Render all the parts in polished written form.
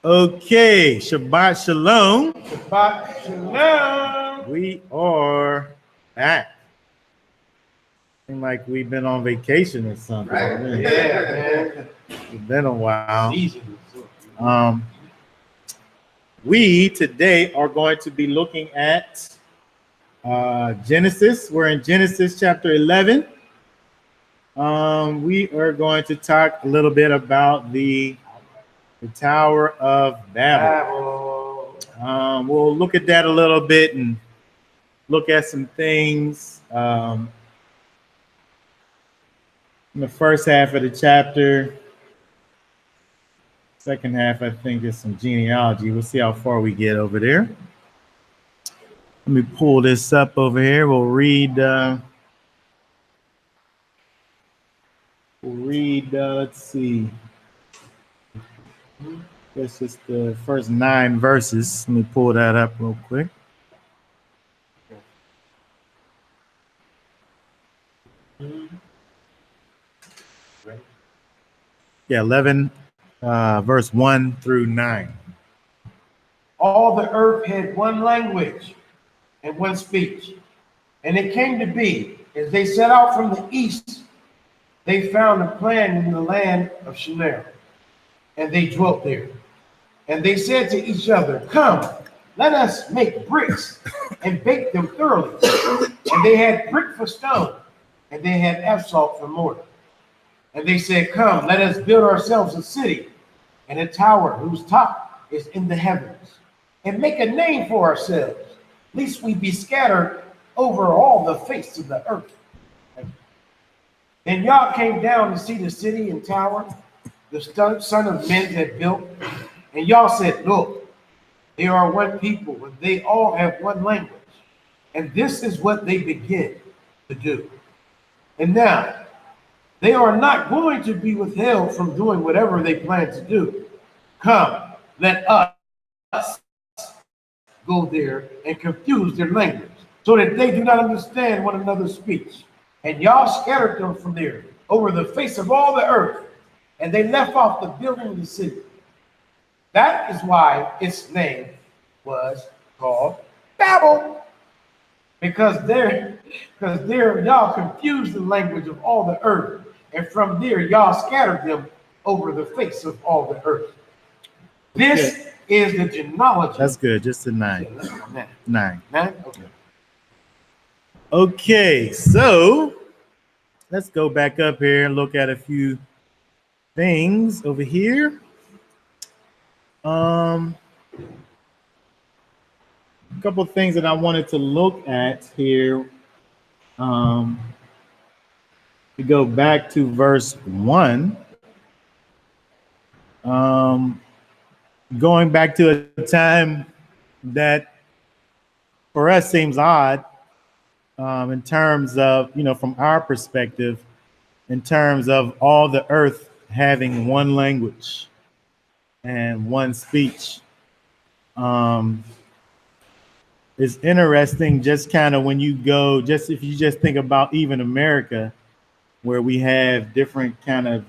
Okay, Shabbat Shalom. Shabbat Shalom. We are back. Seems like we've been on vacation or something. Right. Yeah, man. It's been a while. Season. Um, we today are going to be looking at Genesis. We're in Genesis chapter 11. We are going to talk a little bit about the Tower of Babel. We'll look at that a little bit and look at some things. In the first half of the chapter, second half, I think, is some genealogy. We'll see how far we get over there. Let me pull this up over here. We'll read. Let's see. That's just the first 9 verses. Let me pull that up real quick. Yeah, 11, verse 1 through 9. All the earth had one language and one speech. And it came to be, as they set out from the east, they found a plain in the land of Shinar, and they dwelt there. And they said to each other, "Come, let us make bricks and bake them thoroughly." And they had brick for stone, and they had asphalt for mortar. And they said, "Come, let us build ourselves a city and a tower whose top is in the heavens, and make a name for ourselves, lest we be scattered over all the face of the earth." Then Yah came down to see the city and tower the Son of Men had built. And Yah said, "Look, they are one people, and they all have one language. And this is what they begin to do. And now, they are not going to be withheld from doing whatever they plan to do. Come, let us go there and confuse their language, so that they do not understand one another's speech." And Yah scattered them from there over the face of all the earth, and they left off the building of the city. That is why its name was called Babel, because there Yah confused the language of all the earth, and from there Yah scattered them over the face of all the earth. This is the genealogy. That's good. Just a 9. 9. Okay. Okay, so let's go back up here and look at a few things over here. A couple of things that I wanted to look at here. To go back to verse 1. Going back to a time that for us seems odd. In terms of, from our perspective, in terms of all the earth having one language and one speech. It's interesting just kind of when you go, if you just think about even America, where we have different kind of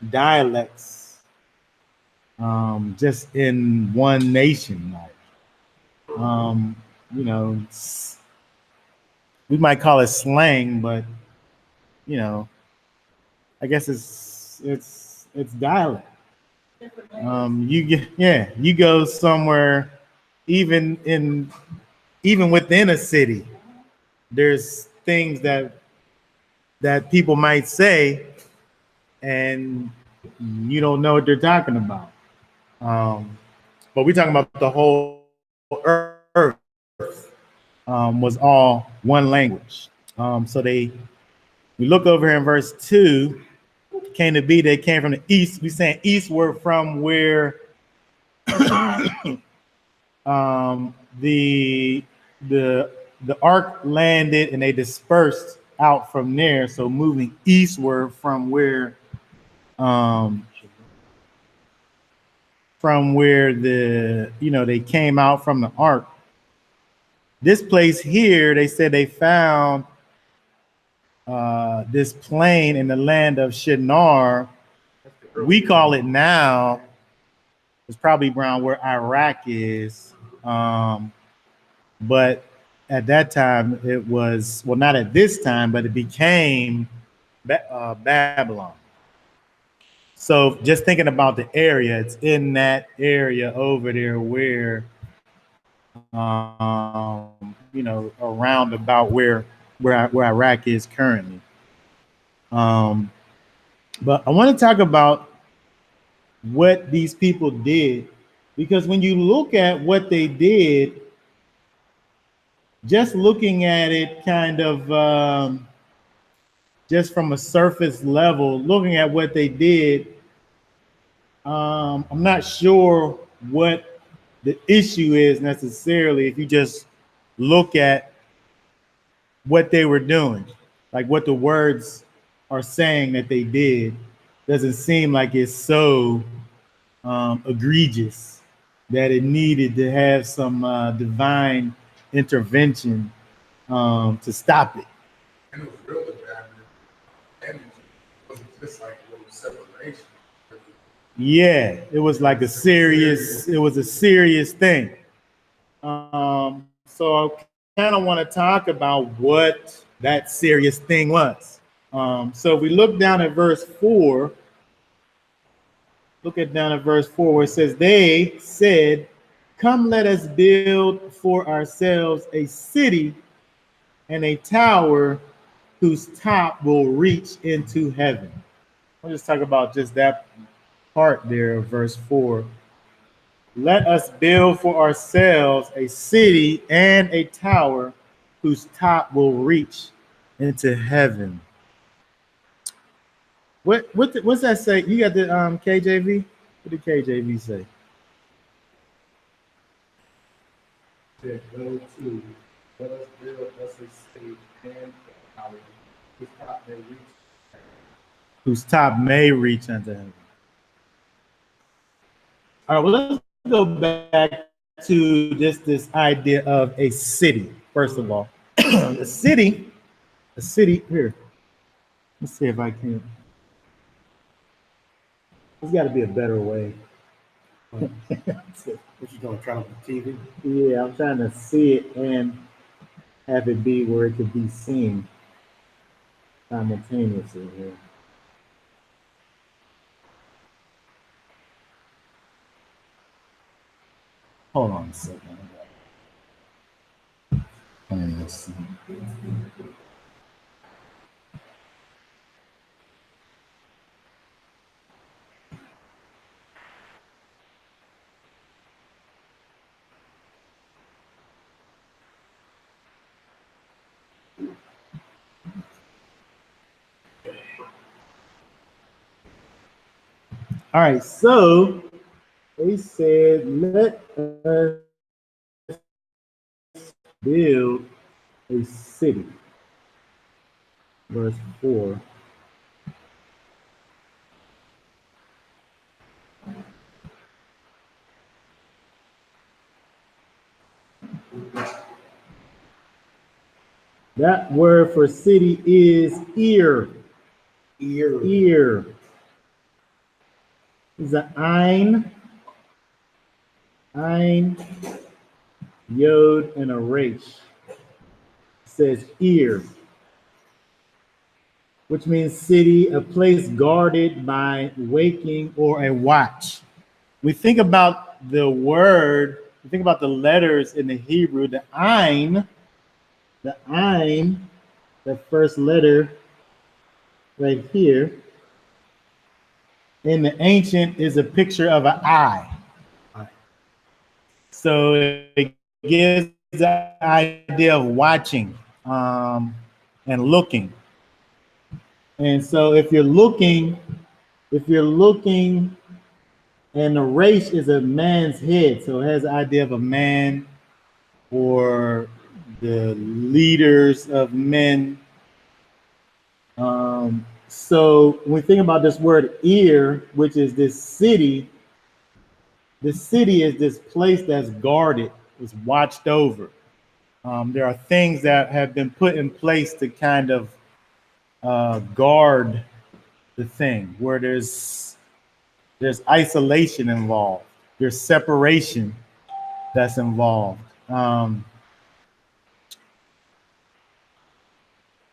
dialects just in one nation. We might call it slang, but I guess it's dialect. You go somewhere, even within a city, there's things that people might say, and you don't know what they're talking about. But we're talking about the whole earth. Was all one language. So we look over here in verse 2, came to be, they came from the east. We saying eastward from where the ark landed, and they dispersed out from there. So moving eastward from where they came out from the ark. This place here, they said they found this plain in the land of Shinar. We call it now It's probably around where Iraq is. But at that time, it was, well, not at this time, but it became Babylon. So just thinking about the area, it's in that area over there where, around about where Iraq is currently. But I want to talk about what these people did, because when you look at what they did, just looking at it kind of just from a surface level, looking at what they did, I'm not sure what the issue is necessarily if you just look at what they were doing, like what the words are saying that they did. Doesn't seem like it's so egregious that it needed to have some divine intervention to stop it. And it was really bad. And it wasn't just like a little separation. Yeah, it was like a serious thing. So I kind of want to talk about what that serious thing was. So if we look down at verse 4, where it says, they said, come, let us build for ourselves a city and a tower whose top will reach into heaven. I'll just talk about just that part there of verse 4. Let us build for ourselves a city and a tower whose top will reach into heaven. What's that say? You got the KJV? What did KJV say? Said, go to, let us build us a city and a tower whose top may reach. Whose top may reach unto heaven. All right, well, let's go back to just this idea of a city, first of all. a city here. Let's see if I can. There's got to be a better way. What you doing, trying to TV? Yeah, I'm trying to see it and have it be where it could be seen simultaneously here. Hold on a second. Let's see. All right, so they said, let us build a city. Verse 4. That word for city is ear. Ear. Is an ein, yod, and a resh. It says ear, which means city, a place guarded by waking or a watch. We think about the word, we think about the letters in the Hebrew, the ein, the first letter right here, in the ancient is a picture of an eye. So it gives the idea of watching and looking. And so if you're looking, and the resh is a man's head, so it has the idea of a man or the leaders of men. So when we think about this word ear, which is this city, the city is this place that's guarded, is watched over. There are things that have been put in place to kind of guard the thing, where there's isolation involved. there's separation that's involved.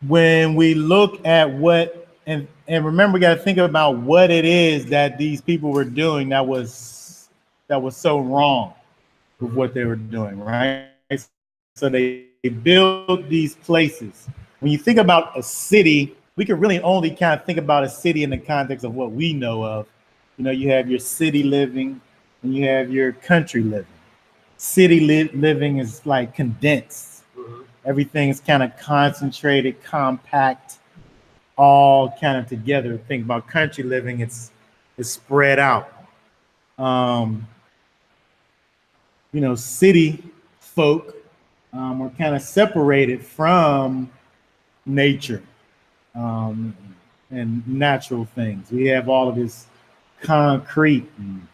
When we look at what, and remember, we got to think about what it is that these people were doing that was so wrong with what they were doing, right? So they built these places. When you think about a city, we can really only kind of think about a city in the context of what we know of. You know, you have your city living and you have your country living. City living is like condensed. Everything is kind of concentrated, compact, all kind of together. Think about country living, it's spread out. You know, city folk are kind of separated from nature and natural things. We have all of this concrete and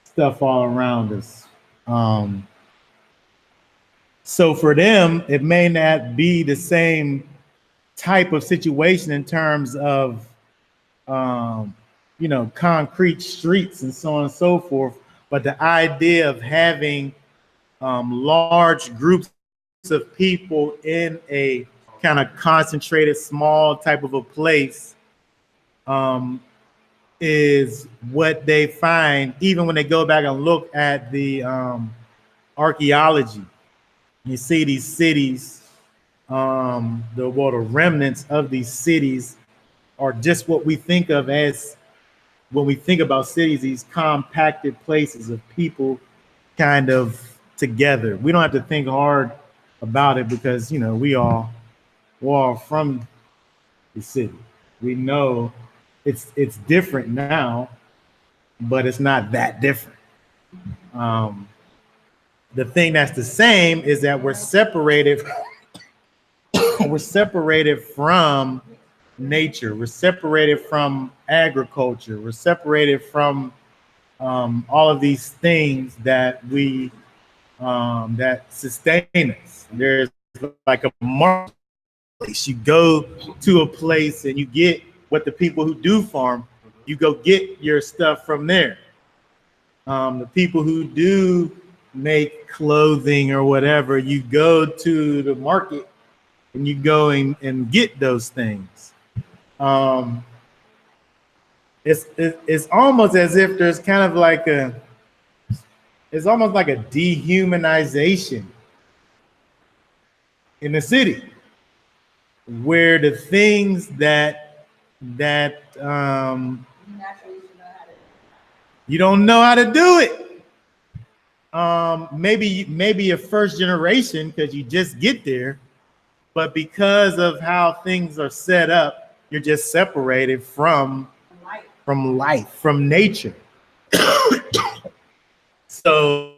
stuff all around us. So for them, it may not be the same type of situation in terms of, you know, concrete streets and so on and so forth. But the idea of having large groups of people in a kind of concentrated, small type of a place is what they find, even when they go back and look at the archaeology. You see these cities, the remnants of these cities are just what we think of as, when we think about cities, these compacted places of people kind of together. We don't have to think hard about it because, you know, we're all from the city. We know it's different now, but it's not that different. The thing that's the same is that we're separated. We're separated from nature. We're separated from agriculture. We're separated from all of these things that we that sustain us. There's like a marketplace. You go to a place and you get what the people who do farm, you go get your stuff from there. The people who do make clothing or whatever, you go to the market and you go and get those things. It's almost as if there's kind of like it's almost like a dehumanization in the city, where the things that you don't know how to do it. Maybe your first generation because you just get there, but because of how things are set up, you're just separated from life, from nature. So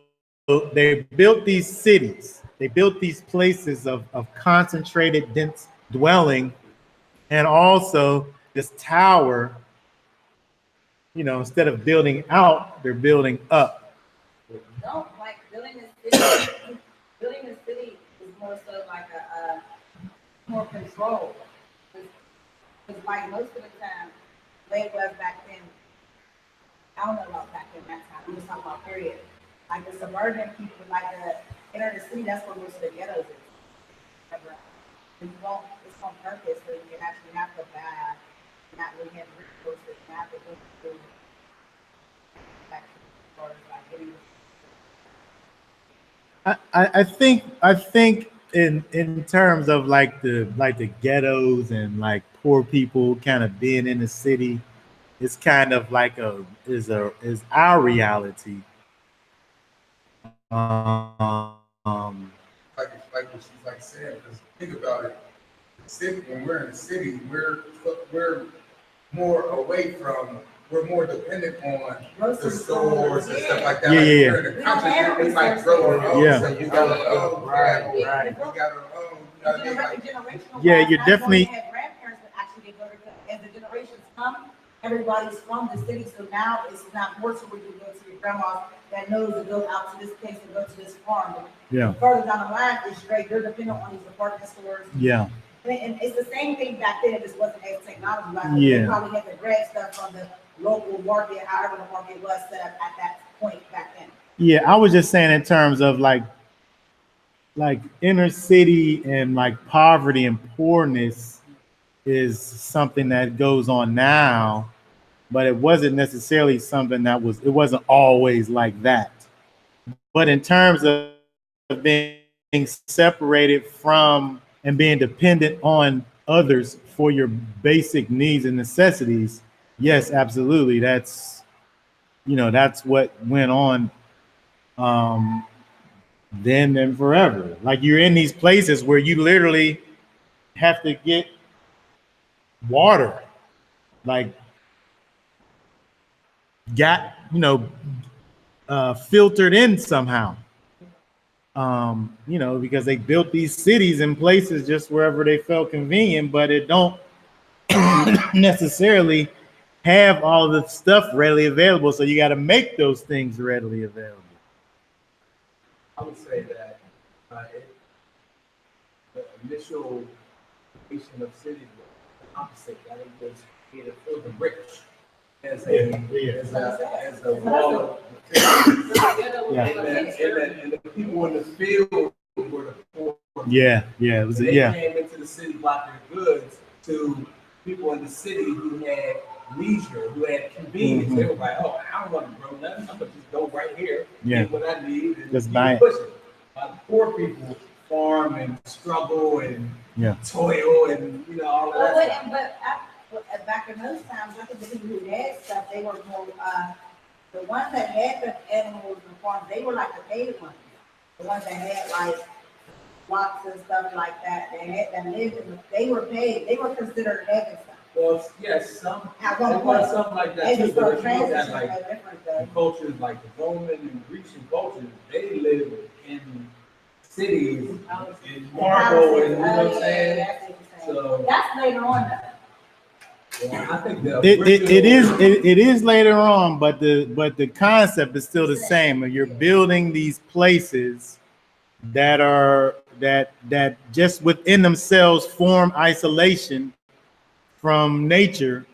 they built these cities, they built these places of concentrated, dense dwelling, and also this tower. You know, instead of building out, they're building up. No, like building a city, is more so like a more control. Because like most of the time, the way it was back then, I don't know about back then that time. I'm just talking about period. Like the suburban people, like the inner city, that's where most of the ghettos is. You won't, it's on purpose, so you actually have to buy, not really have resources, you have to go through I think in terms of like the ghettos and like poor people kind of being in the city, it's kind of like is our reality. Like said, because think about it. The city, when we're in the city, we're more away from. We're more dependent on the stores and stuff like that. Yeah, like yeah. We're in the country, we might grow our own. Yeah. So you gotta own, right. You gotta own. You know what I mean? Like, Yeah, you're definitely. Have grandparents that actually get voted as the generations come. Everybody's from the city, so now it's not more so where you go to your grandma's that knows to go out to this place and go to this farm. Yeah. Further down the line, it's straight. You're dependent on these department stores. Yeah. And it's the same thing back then. It just wasn't as technology. Like Yeah. They probably had to grab stuff from the local market, however the market was set up at that point back Yeah, I was just saying in terms of like inner city and like poverty and poorness is something that goes on now, but it wasn't necessarily something it wasn't always like that. But in terms of being separated from and being dependent on others for your basic needs and necessities, yes, absolutely. That's what went on um, then and forever. Like you're in these places where you literally have to get water, like got, filtered in somehow. Because they built these cities in places just wherever they felt convenient, but it don't necessarily have all the stuff readily available. So you got to make those things readily available. I would say that the initial creation of cities was the opposite. That it was here to fill the rich as a wall of and the people in the field were the poor. Yeah, it was. They came into the city blocking goods to people in the city who had leisure, who had convenience. Mm-hmm. They were like, "Oh, I don't want to grow nothing. I'm gonna just go right here, get what I need, and just keep pushing." The poor people farm and struggle and toil and all of that. But back in those times, I think the people who had stuff, they were more the ones that had the animals and farms, they were like the paid ones. The ones that had like flocks and stuff like that, they were paid. They were considered having stuff. Well, yes, some was something like that too. But if you look at like cultures like the Roman and Grecian cultures, they lived in cities in marble, and you know what I'm saying. So that's later on. Yeah, I think it is later on, but the concept is still the same. You're building these places that just within themselves form isolation from nature,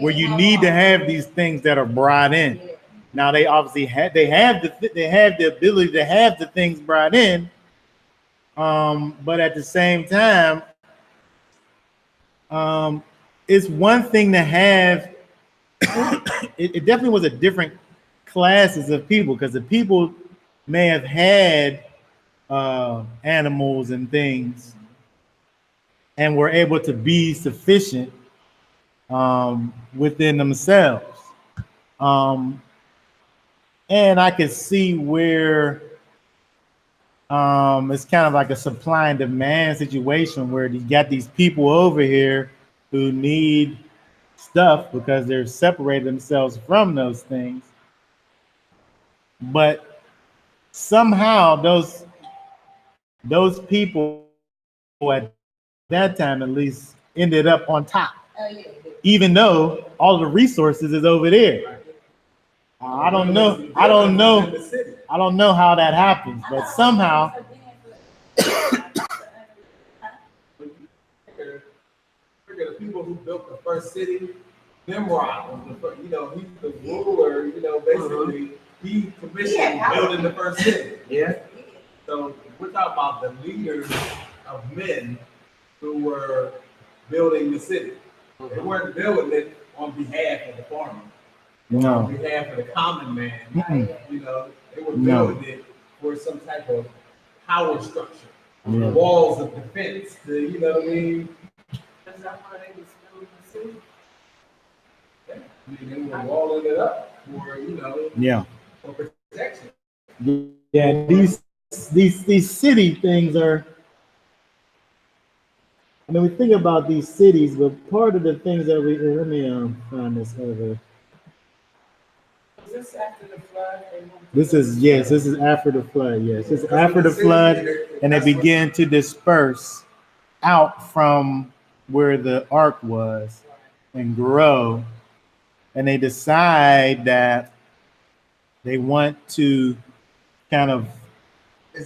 where you need to have these things that are brought in. Now they obviously have the ability to have the things brought in, but at the same time, it's one thing to have. It definitely was a different classes of people, because the people may have had animals and things and were able to be sufficient within themselves. And I could see where it's kind of like a supply and demand situation where you got these people over here who need stuff because they're separating themselves from those things. But somehow those people at that time at least ended up on top, even though all the resources is over there. I don't know how that happens, but somehow. The people who built the first city, Nimrod was he's the ruler, basically he commissioned building the first city. Yeah. So we're talking about the leaders of men who were building the city. They weren't building it on behalf of the farmer. No. On behalf of the common man. They were building it for some type of power structure. Walls of defense to, you know what I mean? Is that why they was building the city? Yeah. They were walling it up for, for protection. Yeah, these city things are, we think about these cities, but part of the things that let me find this over. Was this after the flood? This is after the flood. Yes, this is after the flood, and they began to disperse out from where the ark was and grow, and they decide that they want to kind of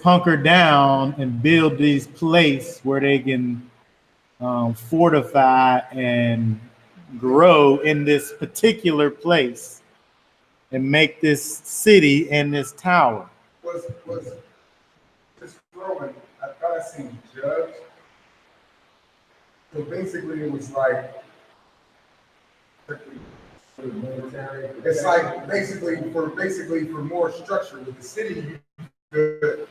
hunker down and build these places where they can fortify and grow in this particular place. and make this city and this tower. Was just throwing, I thought I seen Judge. So basically it was like, it's like basically for more structure with the city, you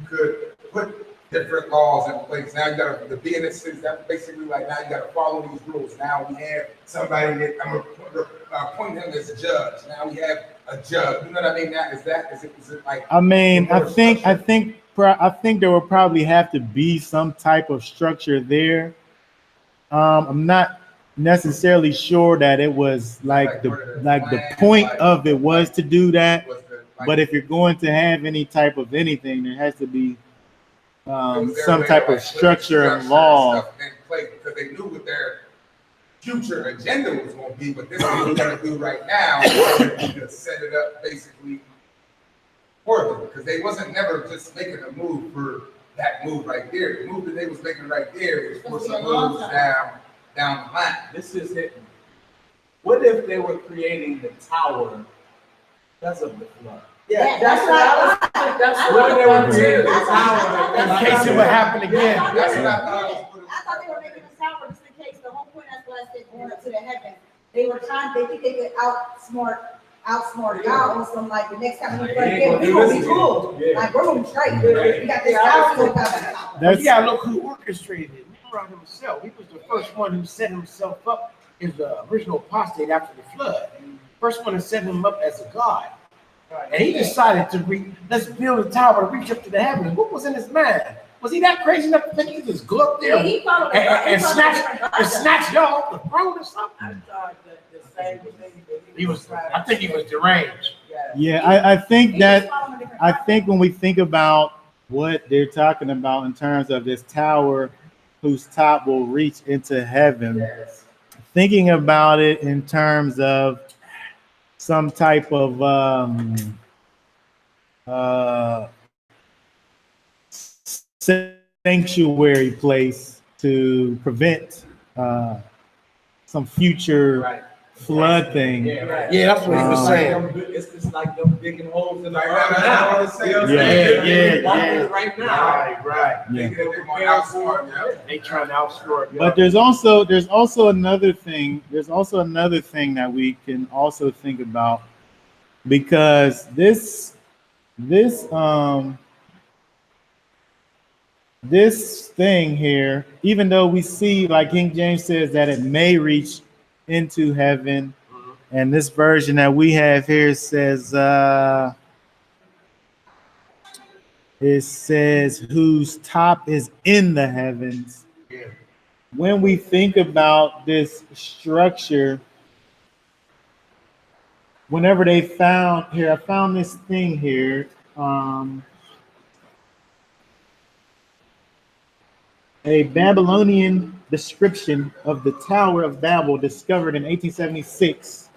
could put different laws in place. Now you got to be in the city. That's basically like now you got to follow these rules. Now we have somebody that I'm gonna appoint him as a judge. Now we have a judge. You know what I mean? Now is it like? I mean, I think structure? there will probably have to be some type of structure there. I'm not necessarily sure that it was like the point of it was to do that. But if you're going to have any type of anything, there has to be some type of structure and law. Because they knew what their future agenda was going to be, but this is what we're going to do right now to set it up basically for them. Because they wasn't never just making a move for that move right there. The move that they was making right there was for some moves down the line. This is it. What if they were creating the tower because of the flood? Yeah, that's what What if they were creating the tower In case it would happen again. That's what I thought it was. I thought they were making a tower just in case. The whole point, that's why I said going up to the heavens. They think they could outsmart God on some, like, the next time we play again, we're gonna be cool. Yeah. Like, we're gonna be straight. We got this tower to look out. That's Yeah, look who orchestrated it. Nimrod himself. He was the first one who set himself up as the original apostate after the flood. First one to set him up as a god. And he decided to let's build a tower to reach up to the heavens. What was in his mind? Was he that crazy enough to think he could just go up there Yeah, he followed and snatch y'all off the throne or something? I thought that the same thing that I think he was deranged. yeah. I think when we think about what they're talking about in terms of this tower whose top will reach into heaven, Yes. thinking about it in terms of some type of sanctuary place to prevent some future flood thing. Yeah, right. Yeah, that's what he was saying. It's just like them digging holes in the Like earth that, now. that's what I'm You know what I'm saying. saying? Yeah. They're right now. Right. Yeah. They're going to outsmart, yeah. They trying to outsmart. But there's also another thing. There's also another thing that we can also think about, because this thing here, even though we see, like King James says, that it may reach into heaven, and this version that we have here says it says whose top is in the heavens. Yeah. When we think about this structure, whenever they found here, I found this thing here. A Babylonian description of the Tower of Babel discovered in 1876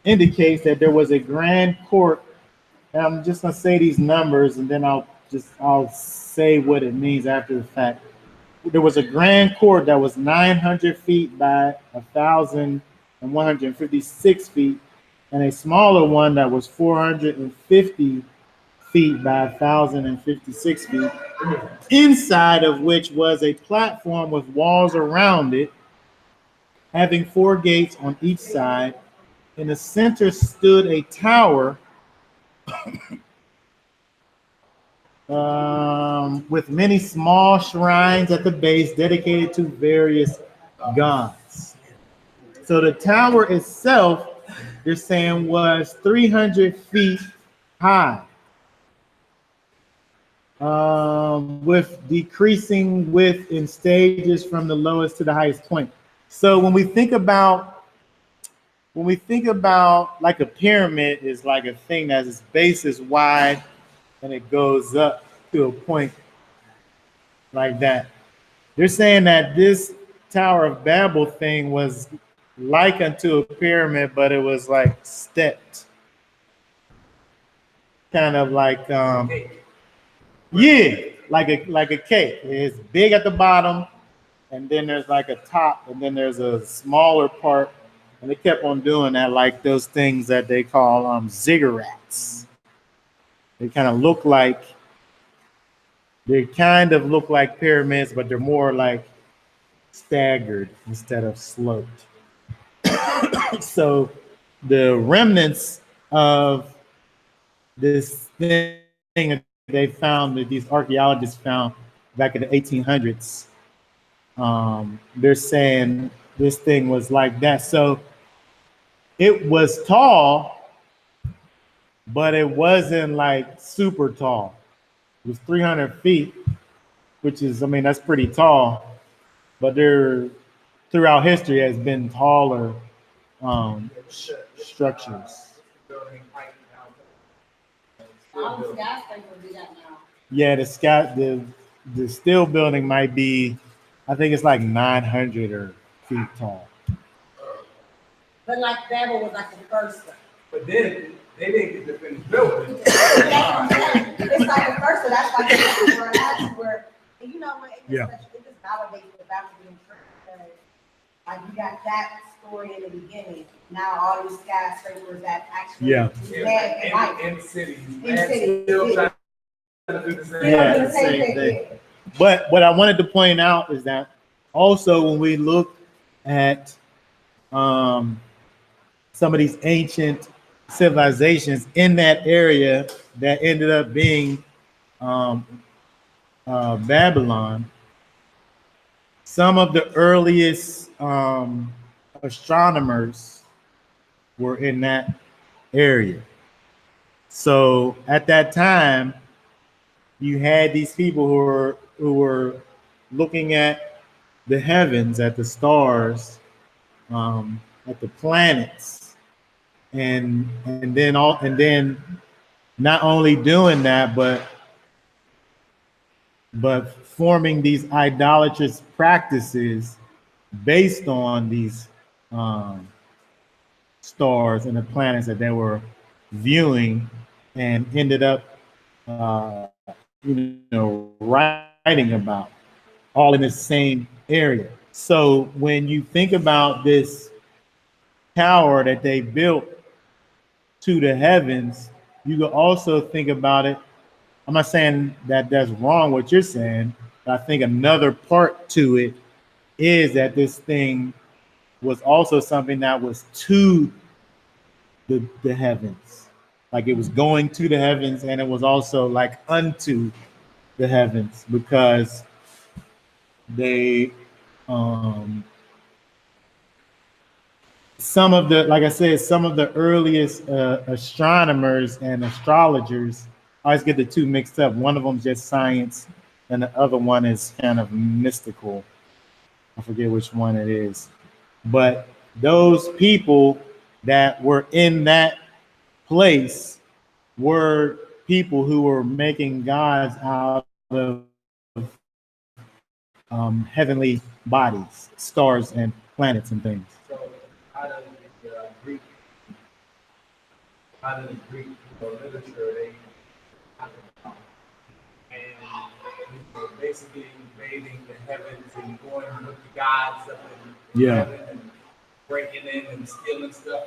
indicates that there was a grand court. And I'm just gonna say these numbers, and then I'll say what it means after the fact. There was a grand court that was 900 feet by 1,156 feet, and a smaller one that was 450 feet by 1,056 feet, inside of which was a platform with walls around it, having 4 gates on each side. In the center stood a tower with many small shrines at the base dedicated to various gods. So the tower itself, they're saying, was 300 feet high, with decreasing width in stages from the lowest to the highest point. So when we think about like a pyramid is like a thing that its base is wide and it goes up to a point like that. They're saying that this Tower of Babel thing was like unto a pyramid, but it was like stepped. Kind of like yeah, like a cake. It's big at the bottom, and then there's like a top, and then there's a smaller part And they kept on doing that, like those things that they call ziggurats. They kind of look like pyramids, but they're more like staggered instead of sloped. So the remnants of this thing that they found, that these archaeologists found back in the 1800s, they're saying this thing was like that. So it was tall, but it wasn't like super tall. It was 300 feet, which is, I mean, that's pretty tall. But there, throughout history, has been taller structures. All the skyscrapers do that now. Yeah, the steel building might be, I think it's like 900 or feet tall. But like Babel was like the first one. But then they didn't get to finish building. That's what I'm saying. It's like the first one. That's why that's where, and you know what? It just validates the Bible being true, because like you got that story in the beginning. Now all these skyscrapers that actually In cities. Still trying to do the same. Yeah, the same thing. But what I wanted to point out is that also when we look at some of these ancient civilizations in that area that ended up being Babylon, some of the earliest astronomers were in that area. So at that time, you had these people who were looking at the heavens, at the stars, at the planets, and then not only doing that, but forming these idolatrous practices based on these stars and the planets that they were viewing, and ended up writing about, all in the same area. So when you think about this tower that they built to the heavens, you could also think about it. I'm not saying that that's wrong what you're saying, but I think another part to it is that this thing was also something that was to the heavens. Like it was going to the heavens, and it was also like unto the heavens, because they some of the, like I said, some of the earliest astronomers and astrologers, I always get the two mixed up. One of them is just science, and the other one is kind of mystical. I forget which one it is. But those people that were in that place were people who were making gods out of heavenly bodies, stars and planets and things. So how does the Greek literature they talk about, and basically invading the heavens and going with the gods up in heaven and breaking in and stealing stuff.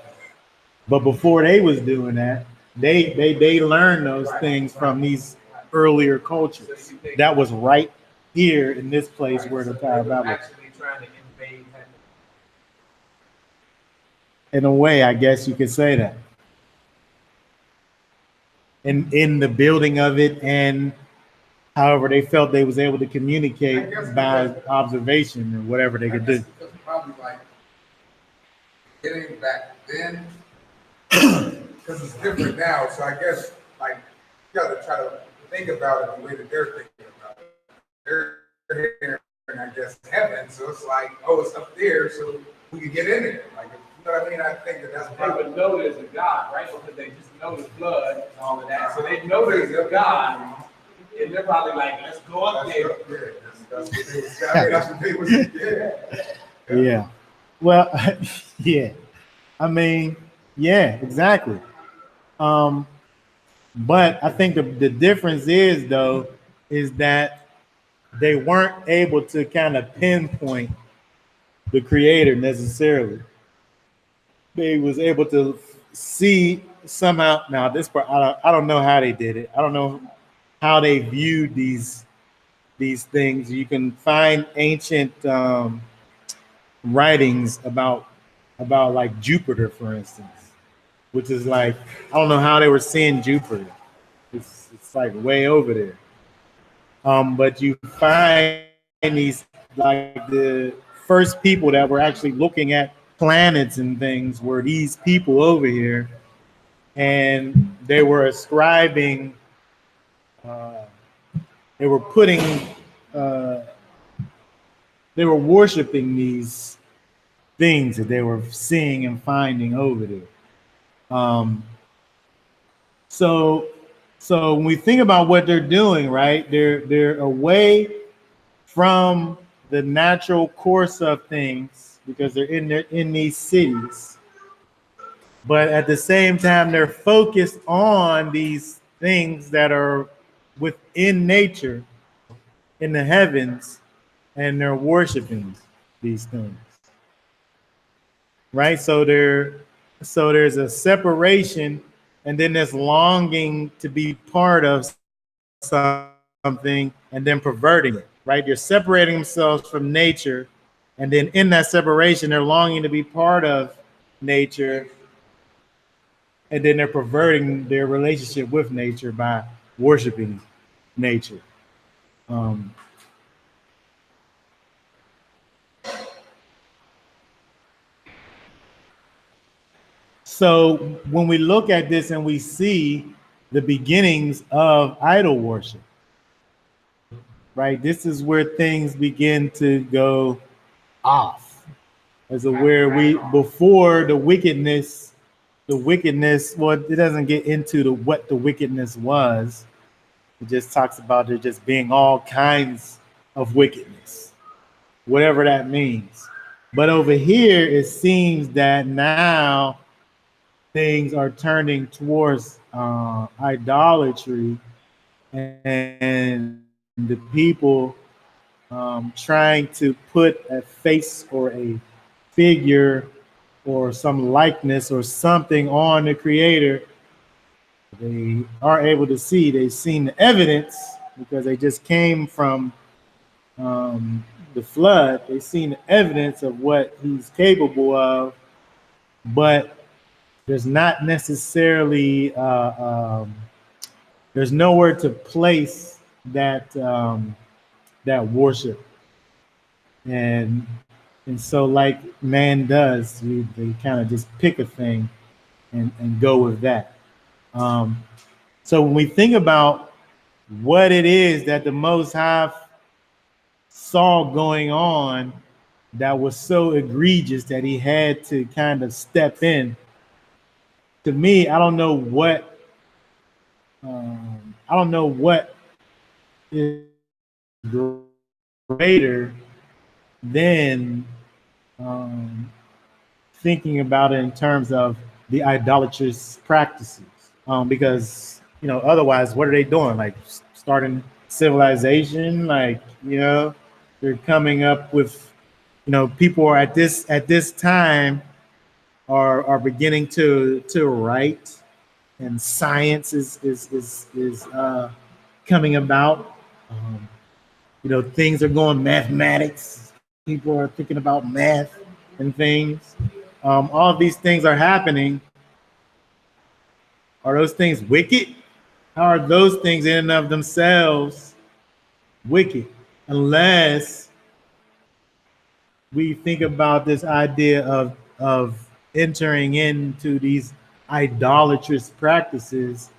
But before they was doing that, they learned those things from these earlier cultures. That was right here in this place where the Tower of Babel. Actually trying to invade heaven. In a way, I guess you could say that. In the building of it, and however they felt they was able to communicate by observation or whatever they could do. It's probably like getting back then, because it's different now. So I guess like you got to try to think about it the way that they're thinking about it. They're here, and I guess heaven. So it's like, oh, it's up there, so we can get in there. Like, you know what I mean? I think that's They probably. would know there's a God, right? Because they just know the blood and all of that. So they know there's a God, and they're probably like, let's go up there. That's what they was. Yeah. Well, yeah. I mean, yeah, exactly. But I think the difference is, though, is that they weren't able to kind of pinpoint the creator necessarily. they was able to see somehow. Now this part, I don't know how they did it. I don't know how they viewed these things. You can find ancient writings about like Jupiter, for instance, which is like I don't know how they were seeing Jupiter. It's like way over there. But you find these like the first people that were actually looking at planets and things were these people over here, and they were ascribing, uh, they were putting, uh, they were worshiping these things that they were seeing and finding over there. Um, so, so when we think about what they're doing, right? They're away from the natural course of things because they're in these cities, but at the same time they're focused on these things that are within nature in the heavens, and they're worshiping these things, right? So there's a separation, and then this longing to be part of something and then perverting it, right? They're separating themselves from nature, and then in that separation they're longing to be part of nature, and then they're perverting their relationship with nature by worshiping nature. um, So when we look at this and we see the beginnings of idol worship, right? This is where things begin to go off. As to where we before the wickedness, well, it doesn't get into what the wickedness was. It just talks about there just being all kinds of wickedness, whatever that means. But over here, it seems that now things are turning towards idolatry, and the people trying to put a face or a figure or some likeness or something on the creator. They are able to see, they've seen the evidence because they just came from the flood. They've seen the evidence of what he's capable of, but there's not necessarily there's nowhere to place that worship, and so like man does, they kind of just pick a thing and go with that. So when we think about what it is that the Most High saw going on that was so egregious that he had to kind of step in, to me, I don't know what is greater than thinking about it in terms of the idolatrous practices. Because otherwise, what are they doing? Like starting civilization? Like they're coming up with people are at this time are beginning to write, and science is coming about. Things are going mathematics. People are thinking about math and things. All of these things are happening. Are those things wicked? How are those things in and of themselves wicked? Unless we think about this idea of entering into these idolatrous practices.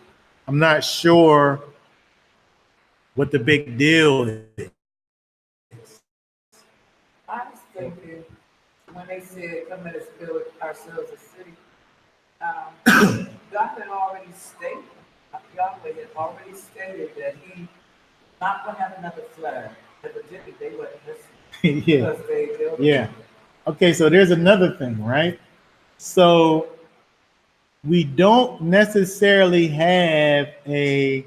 I'm not sure what the big deal is. I was thinking, when they said, come let us build ourselves a city, God had already stated, Yahweh had already stated that he not going to have another flood. Evidently, they wasn't listening. Yeah. Because they built Yeah. Okay, so there's another thing, right? So we don't necessarily have a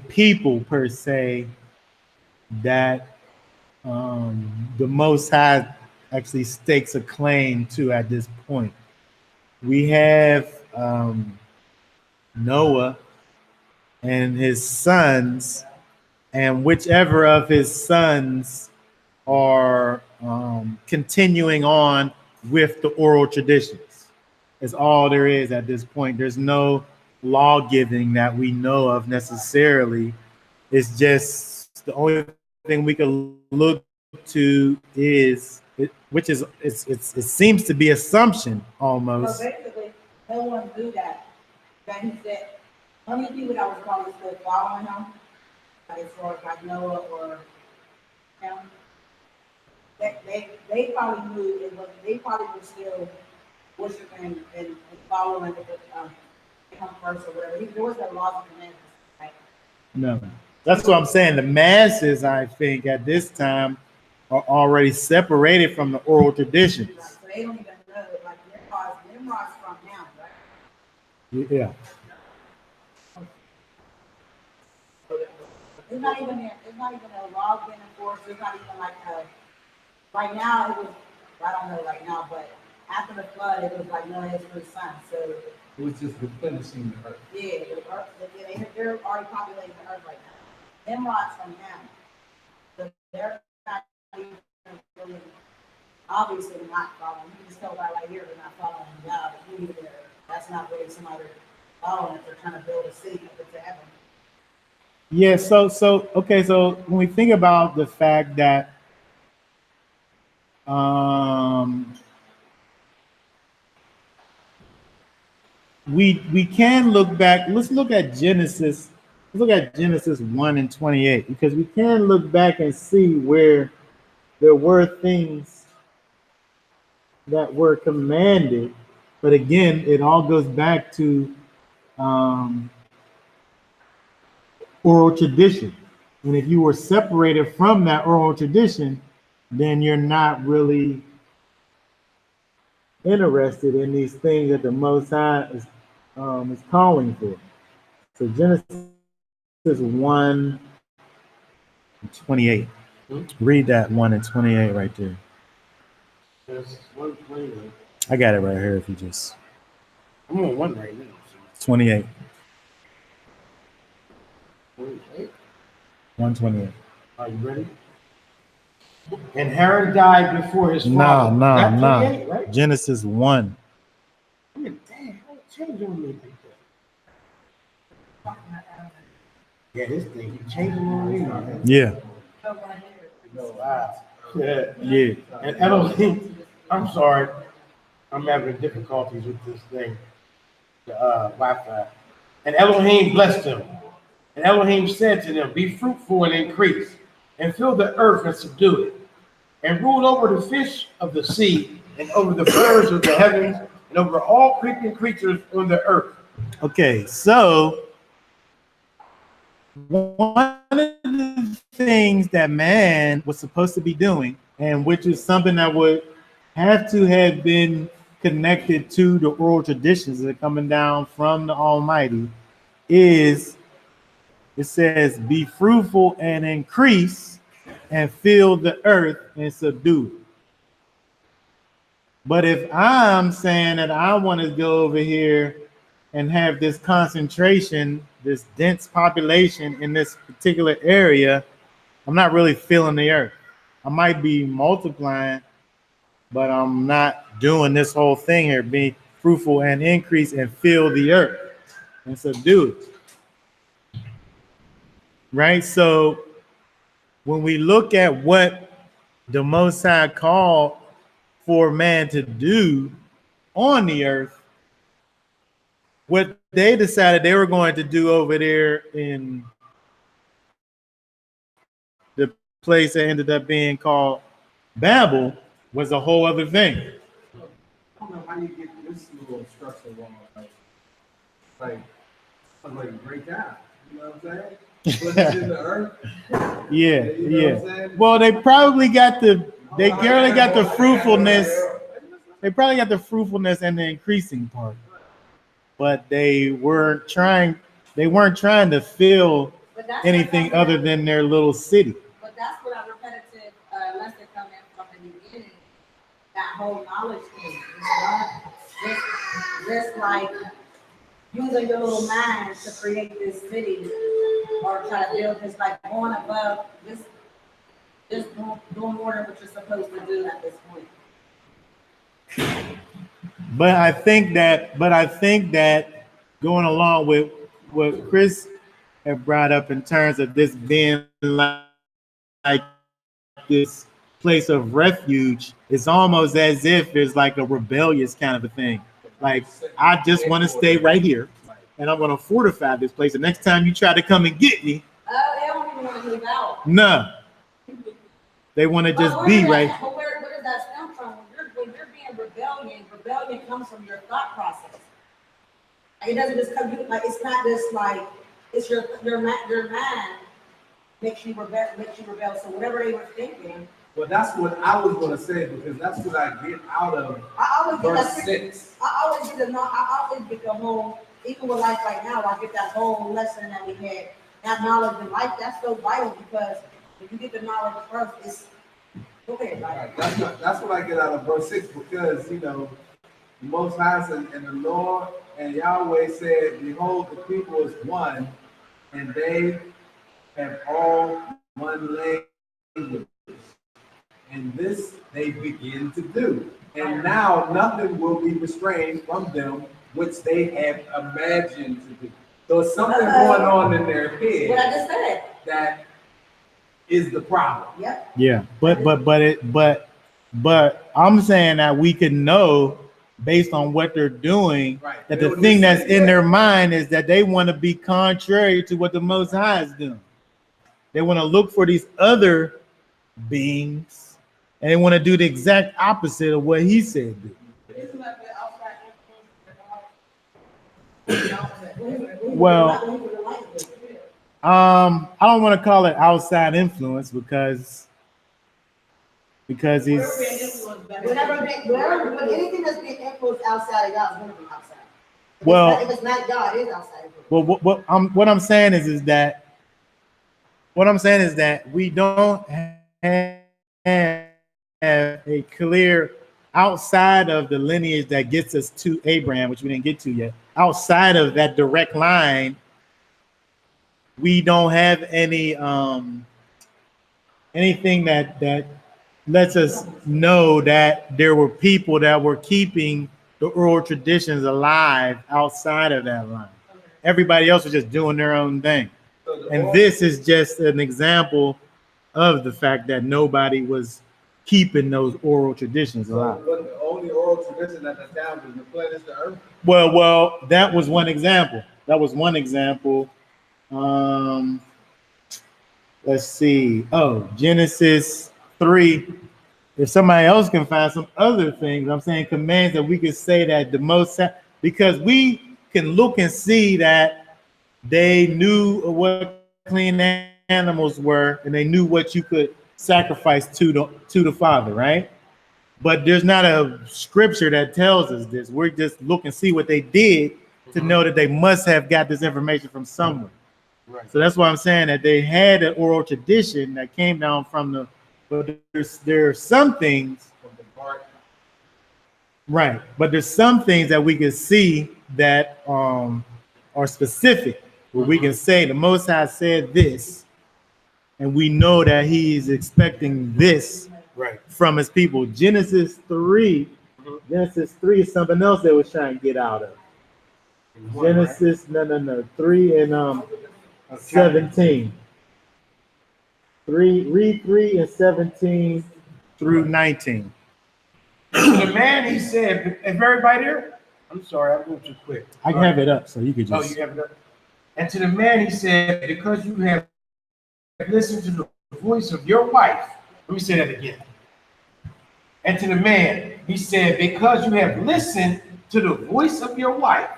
people per se that the Most High actually stakes a claim to at this point. We have Noah and his sons, and whichever of his sons are continuing on with the oral traditions. Is all there is at this point. There's no law giving that we know of necessarily. It's just the only thing we can look to is, which is it seems to be assumption So almost. basically, no one knew that. That he said, only people that was probably still following him, like as far as like Noah or him, they probably knew it was, they probably were still worshiping and following him first or whatever. There was no laws and commandments, right? No, that's what I'm saying. The masses, I think, at this time are already separated from the oral traditions. Right. So they don't even know, like Nimrod's from now, right? Yeah. It's not even a law being enforced. It's not even like right now it was, I don't know right now, but after the flood it was like Noah's first son. So It was just replenishing the earth. yeah, they're already populating the earth right now. Nimrod's from now. So they're not even really, obviously not following. You can just tell right here they're not following God. That's not really somebody following if they're trying to build a city up into heaven. Yeah, so okay, so when we think about the fact that we can look back, let's look at Genesis. Let's look at Genesis 1 and 28, because we can look back and see where there were things that were commanded, but again, it all goes back to oral tradition. And if you were separated from that oral tradition, then you're not really interested in these things that the Most High is calling for. So Genesis 1 and 28. Read that 1 and 28 right there. There's 128. I got it right here if you just. I'm on one right now. 28. 28. 128. Are you ready? And Haran died before his father. Not 28, right? Genesis 1. I mean, damn, how it changed on me like that? Yeah, this thing keep changing on me. Man. Yeah. No, wow. Yeah. Yeah. And Elohim, I'm sorry, I'm having difficulties with this thing, the Wi-Fi. And Elohim blessed them. And Elohim said to them, be fruitful and increase, and fill the earth and subdue it, and rule over the fish of the sea, and over the birds of the heavens, and over all creeping creatures on the earth. Okay, so one of the things that man was supposed to be doing, and which is something that would have to have been connected to the oral traditions that are coming down from the Almighty, is it says, be fruitful and increase and fill the earth and subdue it. But if I'm saying that I want to go over here and have this concentration, this dense population in this particular area, I'm not really filling the earth. I might be multiplying, but I'm not doing this whole thing here, be fruitful and increase and fill the earth and subdue it. Right? So when we look at what the Most High called for man to do on the earth, what they decided they were going to do over there in the place that ended up being called Babel was a whole other thing. I don't know how you get this little structure wrong. Like break out. You know what I'm saying? Put it in the earth. Yeah, You know yeah. what I'm saying? Well, they probably got the fruitfulness. They probably got the fruitfulness and the increasing part, but they weren't trying to fill anything other than their little city. But that's what a repetitive lesson coming from the beginning whole knowledge thing. It's not just like using your little mind to create this city or try to build this, like going above, just doing more than what you're supposed to do at this point. But I think that going along with what Chris had brought up in terms of this being like this place of refuge, it's almost as if there's like a rebellious kind of a thing. Like, I just want to stay right here and I'm going to fortify this place. The next time you try to come and get me, They don't even want to move out. no, they want to just be right. Where does that stem from? When you're being rebellion comes from your thought process. Like, it doesn't just come, like, it's not just like, it's your mind makes you rebel. So whatever they were thinking. Well, that's what I was gonna say, because that's what I get out of verse 6. I always get the whole, even with life right now, I get that whole lesson that we had, that knowledge in life. That's so vital, because if you get the knowledge first, it's okay, right? That's what I get out of verse 6, because the Most High and the Lord and Yahweh said, "Behold, the people is one, and they have all one language. And this they begin to do. And now nothing will be restrained from them which they have imagined to do." So it's something going on in their head. What I just said. That is the problem. Yep. Yeah, but I'm saying that we can know based on what they're doing, Right. that the thing that's in their mind is that they want to be contrary to what the Most High is doing. They want to look for these other beings, and they want to do the exact opposite of what he said do. Well, I don't want to call it outside influence because he's Whenever anything that's being influenced outside of God is going to be outside. If it's not God, it is outside. Well, what I'm saying is that we don't have a clear outside of the lineage that gets us to Abraham, which we didn't get to yet. Outside of that direct line, we don't have any anything that lets us know that there were people that were keeping the oral traditions alive outside of that line. Everybody else was just doing their own thing. And this is just an example of the fact that nobody was keeping those oral traditions alive. So the only oral tradition at the time was replenish the earth. Well, that was one example. Let's see. Oh, Genesis 3. If somebody else can find some other things, I'm saying commands that we could say that the most, because we can look and see that they knew what clean animals were, and they knew what you could sacrifice to the Father, right? But there's not a scripture that tells us this. We're just look and see what they did to know that they must have got this information from somewhere. Right. So that's why I'm saying that they had an oral tradition that came down from the, but there are some things, right? But there's some things that we can see that are specific, where we can say the Most High said this, and we know that he is expecting this from his people. Genesis 3 is something else they were trying to get out of. Genesis, no, 3 and 17. Read 3 and 17 through 19. The man, he said, is everybody there? I'm sorry, I moved too quick. I can have it up so you could just. Oh, you have it up. And to the man, he said, because you have listened to the voice of your wife. Let me say that again. And to the man, he said, because you have listened to the voice of your wife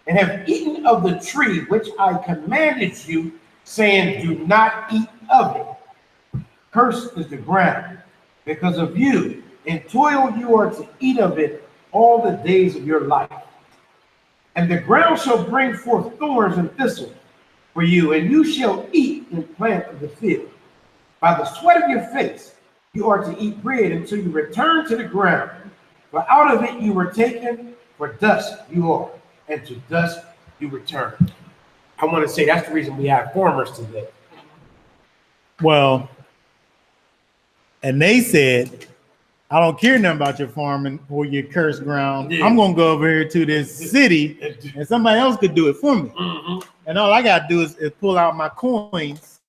and have eaten of the tree which I commanded you, saying, do not eat of it. Cursed is the ground because of you. In toil you are to eat of it all the days of your life. And the ground shall bring forth thorns and thistles for you, and you shall eat the plant of the field. By the sweat of your face you are to eat bread until you return to the ground, For out of it you were taken, for dust you are, and to dust you return. I want to say that's the reason we have farmers today. Well, and they said, I don't care nothing about your farming or your cursed ground. Yeah. I'm gonna go over here to this city and somebody else could do it for me. And all I gotta do is pull out my coins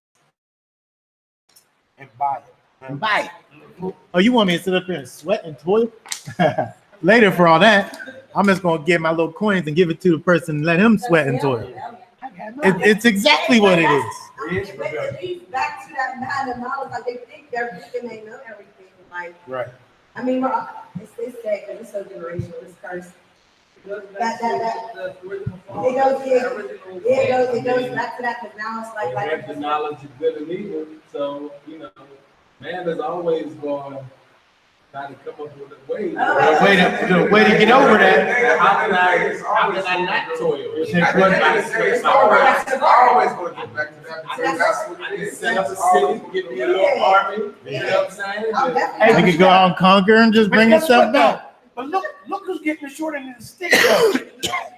And buy it. and buy it. Oh, you want me to sit up here and sweat and toil? Later for all that, I'm just gonna get my little coins and give it to the person and let him sweat and toil. It's exactly what it is. It leads back to that matter knowledge, like they think they're thinking they know everything, like, Right. I mean, it's sad, because it's so generational, it's cursed. It goes back to that, because now it's They have the knowledge of good and evil, so, you know, man is always going to try to come up with a way. The way to get over that. How can I not toil? It's always going to get back to that because that's what it is. Set up a city, get me a little army, you know what I'm saying? They could go out and conquer and just bring But guess itself what, back. though? But look who's getting the short end of the stick, though.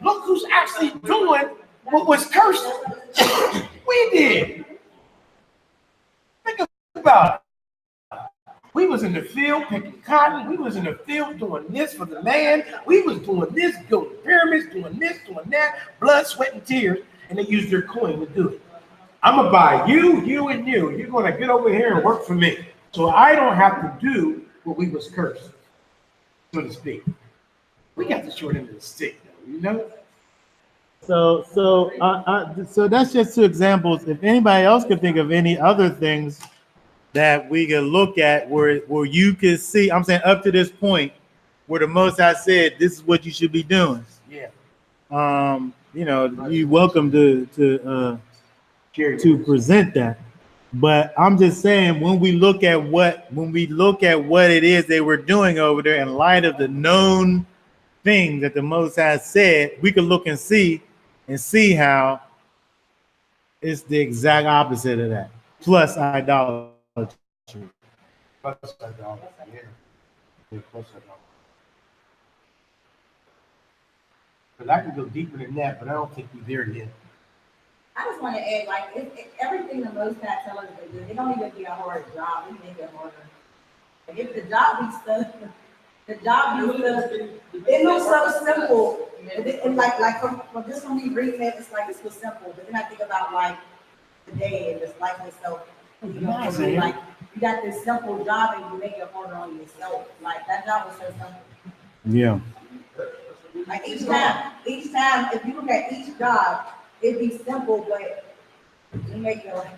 Look who's actually doing what was cursed. We did. Think about it. We was in the field picking cotton. We was in the field doing this for the land. We was doing this, building pyramids, doing this, doing that, blood, sweat, and tears, and they used their coin to do it. I'm gonna buy you, you, and you. You're gonna get over here and work for me. So I don't have to do what we was cursed, so to speak. We got the short end of the stick, though, you know? So that's just two examples. If anybody else could think of any other things that we could look at where you could see, I'm saying up to this point, where the Most High said, this is what you should be doing. Yeah. You know, you're welcome to present that. But I'm just saying, when we look at what it is they were doing over there in light of the known thing that the Most High said, we could look and see how it's the exact opposite of that. Plus idolatry. Plus idolatry, yeah. Yeah, plus idolatry. But I can go deeper than that, but I don't think we're there yet. I just want to add, like, everything the Most High tell us to do, it don't even be a hard job, we make it harder. Like, if the job be stuff, it looks so simple. And like from just when we read it, it's like, this was simple, but then I think about like the day and just life itself. You know, like, you got this simple job and you make it harder on yourself. Like, that job was so simple. Yeah. Like, each time, if you look at each job, it'd be simple, but you make it like.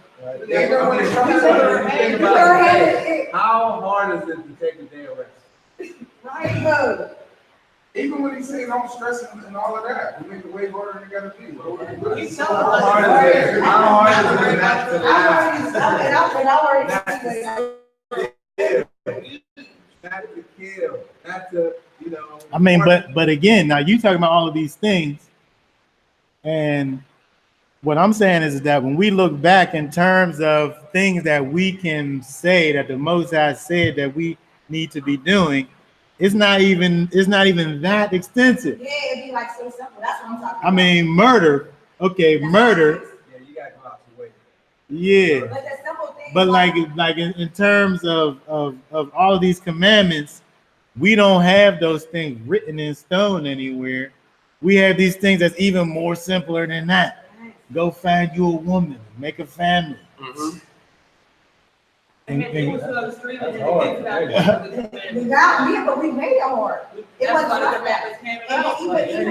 How hard is it to take a day of rest? Right. Even when he says I'm stressing and all of that, we make it way harder than it gotta be. How hard is it not to kill, not to, you know. I mean, but again, now you talking about all of these things, and what I'm saying is that when we look back in terms of things that we can say that the Most High said that we need to be doing, it's not even that extensive. Yeah, it'd be like so simple. That's what I'm talking about. I mean, murder. Okay, murder. Yeah, you gotta go out your way. Yeah. But the simple thing. But like in terms of all of these commandments, we don't have those things written in stone anywhere. We have these things that's even more simpler than that. Go find you a woman, make a family. Mm-hmm. But we made it hard. It wasn't like that.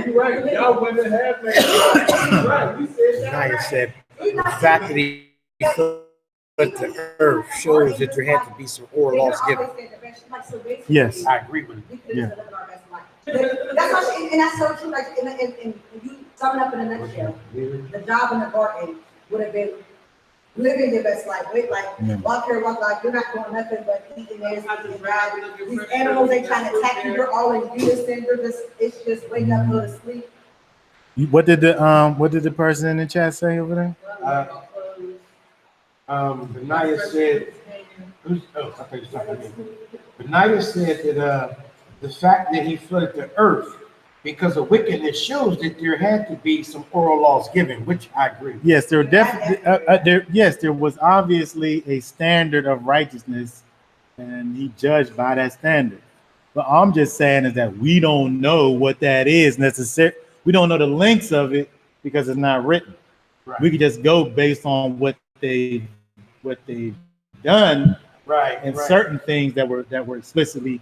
You're right. Y'all women have made it. Right. You said that. Naya said, the fact that he put the earth shows that there had to be some oral laws given. Yes. I agree with you. Yeah. That's what she, and that's so true. Like, and you sum it up in a nutshell. The job in the garden would have been living your best life. Walk here, walk like you're not doing nothing but eating this, eating right. These animals ain't trying to attack you. You're all in unison. It's just wake up, go to sleep. What did the person in the chat say over there? Benaiah said, I think it's talking to me. Benaiah said that the fact that he flooded the earth because of wickedness shows that there had to be some oral laws given, which I agree with. Yes, there definitely there was obviously a standard of righteousness, and he judged by that standard. But I'm just saying is that we don't know what that is necessarily. We don't know the links of it because it's not written. Right. We could just go based on what they've done, Right. and right. certain things that were explicitly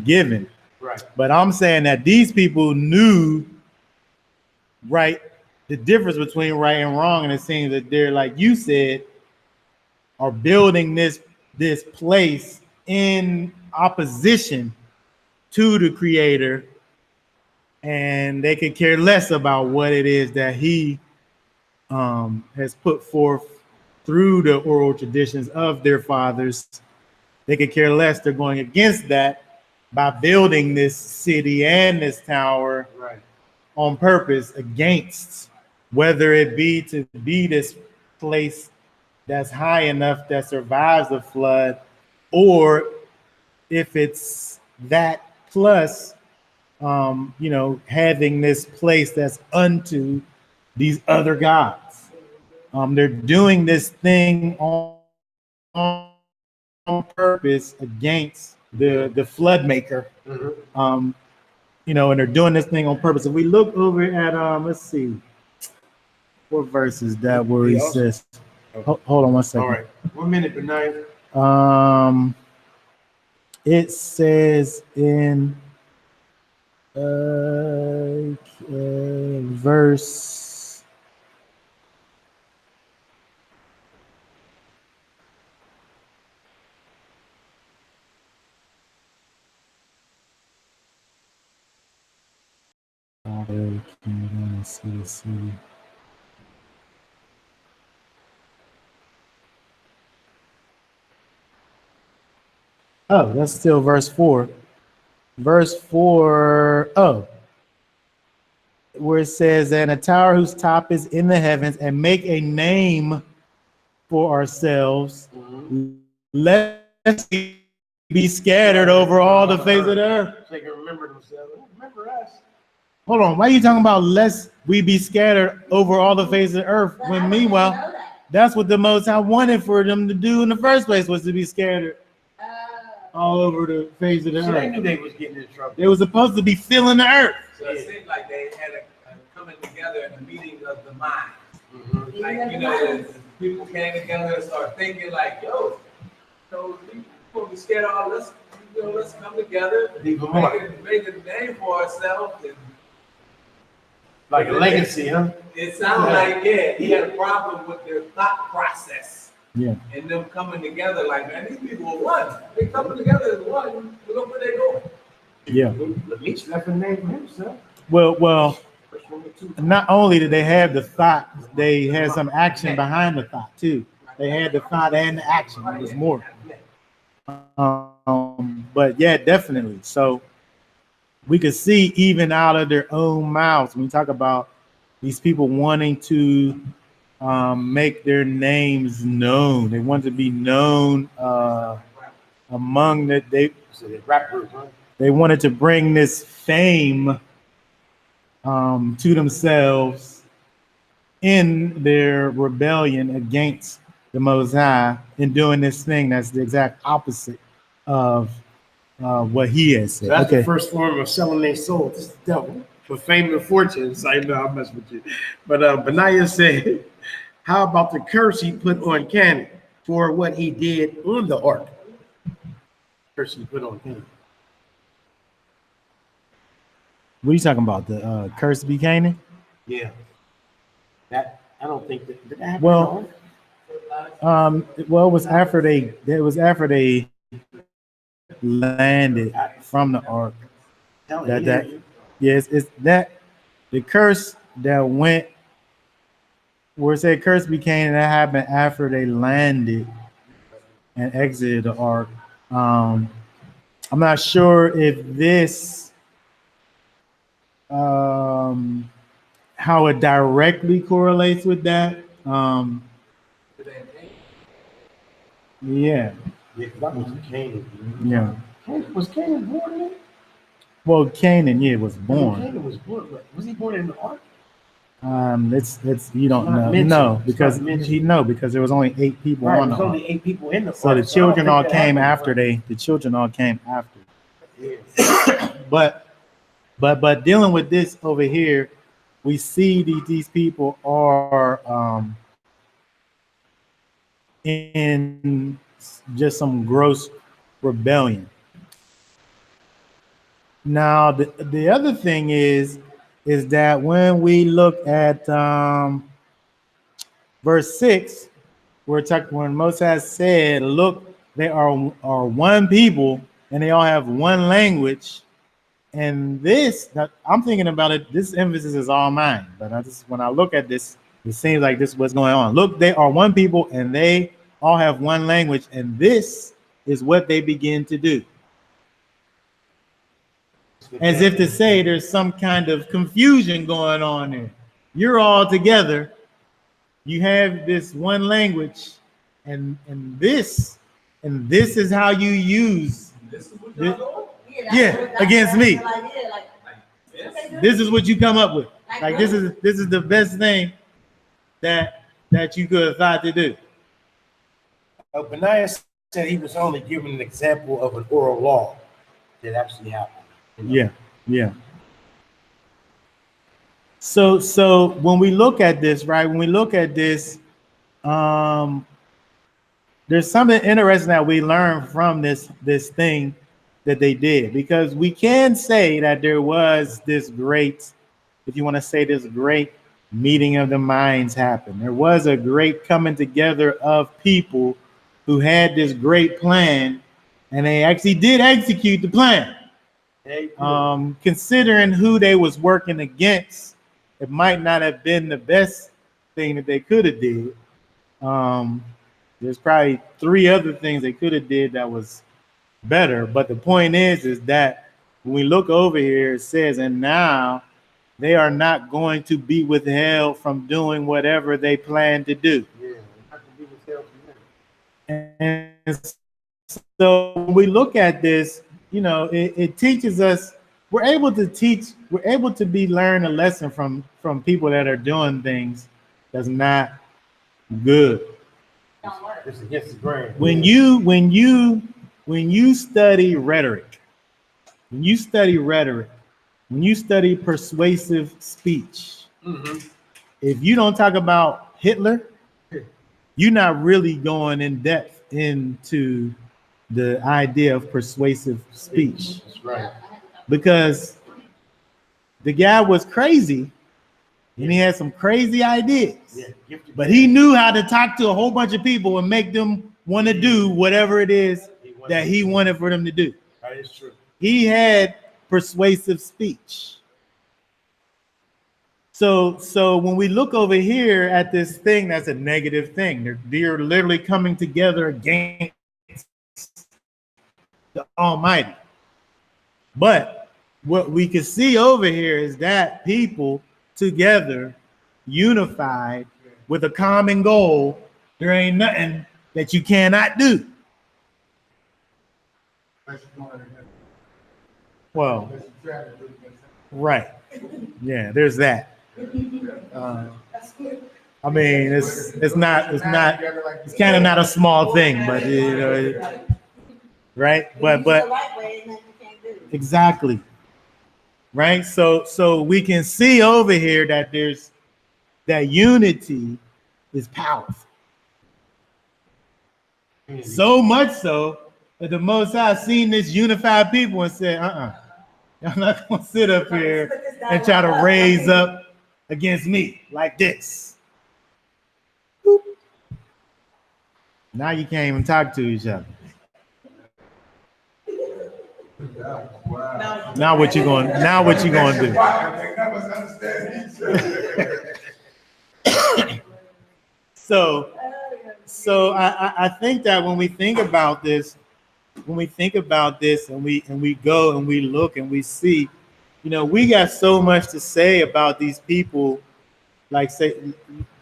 given. Right. But I'm saying that these people knew right the difference between right and wrong, and it seems that they're, like you said, are building this place in opposition to the creator, and they could care less about what it is that he has put forth through the oral traditions of their fathers. They could care less. They're going against that by building this city and this tower Right. on purpose, against whether it be to be this place that's high enough that survives the flood, or if it's that plus having this place that's unto these other gods. They're doing this thing on purpose against the flood maker. Mhm. And they're doing this thing on purpose. If we look over at let's see, what verse is that where he says, hold on one second. All right. 1 minute, Benaiah. It says in verse oh, that's still verse 4. Verse 4, where it says, and a tower whose top is in the heavens, and make a name for ourselves, lest we be scattered over all the face of the earth. So they can remember themselves. Remember us. Hold on, why are you talking about lest we be scattered over all the face of the earth? When meanwhile, that's what the Most High wanted for them to do in the first place, was to be scattered all over the face of the So they earth. knew they was getting in trouble. They were supposed to be filling the earth. So it seemed like they had a coming together in a meeting of the mind. Mhm. Like, people came together and started thinking like, yo, we supposed to be scared of all this, let's come together, Leave them make a name for ourselves. And Like a legacy, huh? it sounded like, he had a problem with their thought process. Yeah. And them coming together, like, man, these people are one. They coming together as one. Look where they going. Yeah. Each left a name for himself. Well, not only did they have the thought, they had some action behind the thought too. They had the thought and the action. It was more. But yeah, definitely. So we could see even out of their own mouths when we talk about these people wanting to make their names known. They want to be known among they wanted to bring this fame to themselves in their rebellion against the Most High, in doing this thing that's the exact opposite of what he has said. So that's the first form of selling their soul. This is the devil for fame and fortune. So I know I'll mess with you. But Benaiah said, how about the curse he put on Canaan for what he did on the ark? Curse he put on Canaan. What are you talking about? The curse be Canaan? Yeah. That I don't think that did that happen. Well, it was after they landed from the ark. Yes, it's that the curse that went where it said curse became, that happened after they landed and exited the ark. I'm not sure if this how it directly correlates with that. Yeah. Yeah, that was Canaan. Yeah. Was Canaan born in? Well, Canaan, yeah, was born. Canaan was born. Was he born in the ark? It's you don't It's not know. mentioned. No, It's because not mentioned. because there was only 8 people Right, on there's the ark. only 8 people in the So ark. the I don't children think all that came happened, after right? the children all came after. Yeah. But dealing with this over here, we see these people are in just some gross rebellion. Now the other thing is that when we look at verse 6, when Moses said, "Look, they are one people, and they all have one language." And this, I'm thinking about it. This emphasis is all mine, but when I look at this, it seems like this is what's going on. Look, they are one people, and they all have one language, and this is what they begin to do. As if to say there's some kind of confusion going on there. You're all together. You have this one language, and this is how you use. This is what y'all doing? Yeah, against me. Yes. This is what you come up with. Like this is the best thing that you could have thought to do. Benaiah said he was only giving an example of an oral law that actually happened. Yeah. So when we look at this, right? When we look at this, there's something interesting that we learn from this thing that they did, because we can say that there was this great, if you want to say this great meeting of the minds happen. There was a great coming together of people who had this great plan, and they actually did execute the plan. Considering who they was working against, it might not have been the best thing that they could have did. There's probably 3 other things they could have did that was better. But the point is that when we look over here, it says, and now they are not going to be withheld from doing whatever they plan to do. Yeah, not to be withheld from that. And so when we look at this, it teaches us, we're able to learn a lesson from people that are doing things that's not good. It's against the grain. When you study rhetoric, when you study persuasive speech, if you don't talk about Hitler, you're not really going in depth into the idea of persuasive speech. That's right. Because the guy was crazy and he had some crazy ideas. Yeah. But he knew how to talk to a whole bunch of people and make them want to do whatever it is that he wanted for them to do. That is true. He had persuasive speech. So when we look over here at this thing, that's a negative thing. They're literally coming together against the Almighty. But what we can see over here is that people together, unified with a common goal, there ain't nothing that you cannot do. Well, right. Yeah, there's that. I mean, it's kind of not a small thing, but right? But exactly. Right? So we can see over here that there's that unity is powerful. So much so that the Most High seen this unified people and said, y'all not gonna sit up here and try to raise up against me like this. Boop. Now you can't even talk to each other. Wow. Now what you gonna do? So I think that when we think about this and we go and we look and we see, we got so much to say about these people.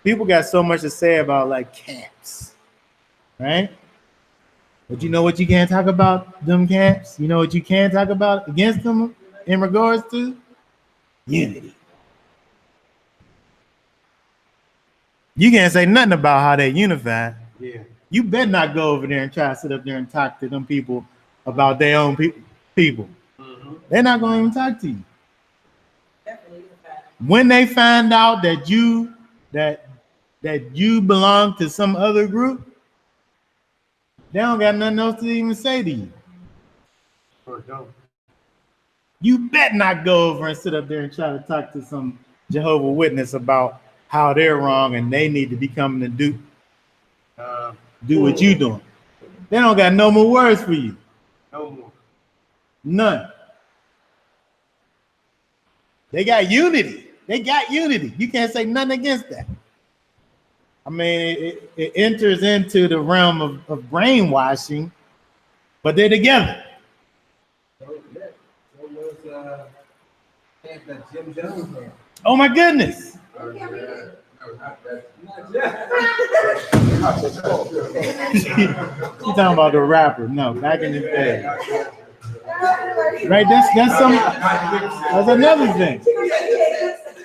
People got so much to say about like camps, right? But you know what you can't talk about them camps? You know what you can't talk about against them in regards to unity. You can't say nothing about how they unified. Yeah. You better not go over there and try to sit up there and talk to them people about their own people. Mm-hmm. They're not going to even talk to you. Definitely the fact. When they find out that you belong to some other group, they don't got nothing else to even say to you. Or don't. You better not go over and sit up there and try to talk to some Jehovah's Witness about how they're wrong and they need to be coming to do what you doing. They don't got no more words for you. No more. None. They got unity. They got unity. You can't say nothing against that. I mean, it enters into the realm of brainwashing, but they're together. So was that Jim Jones man. Oh my goodness. You talking about the rapper? No, back in the day. Right, that's another thing.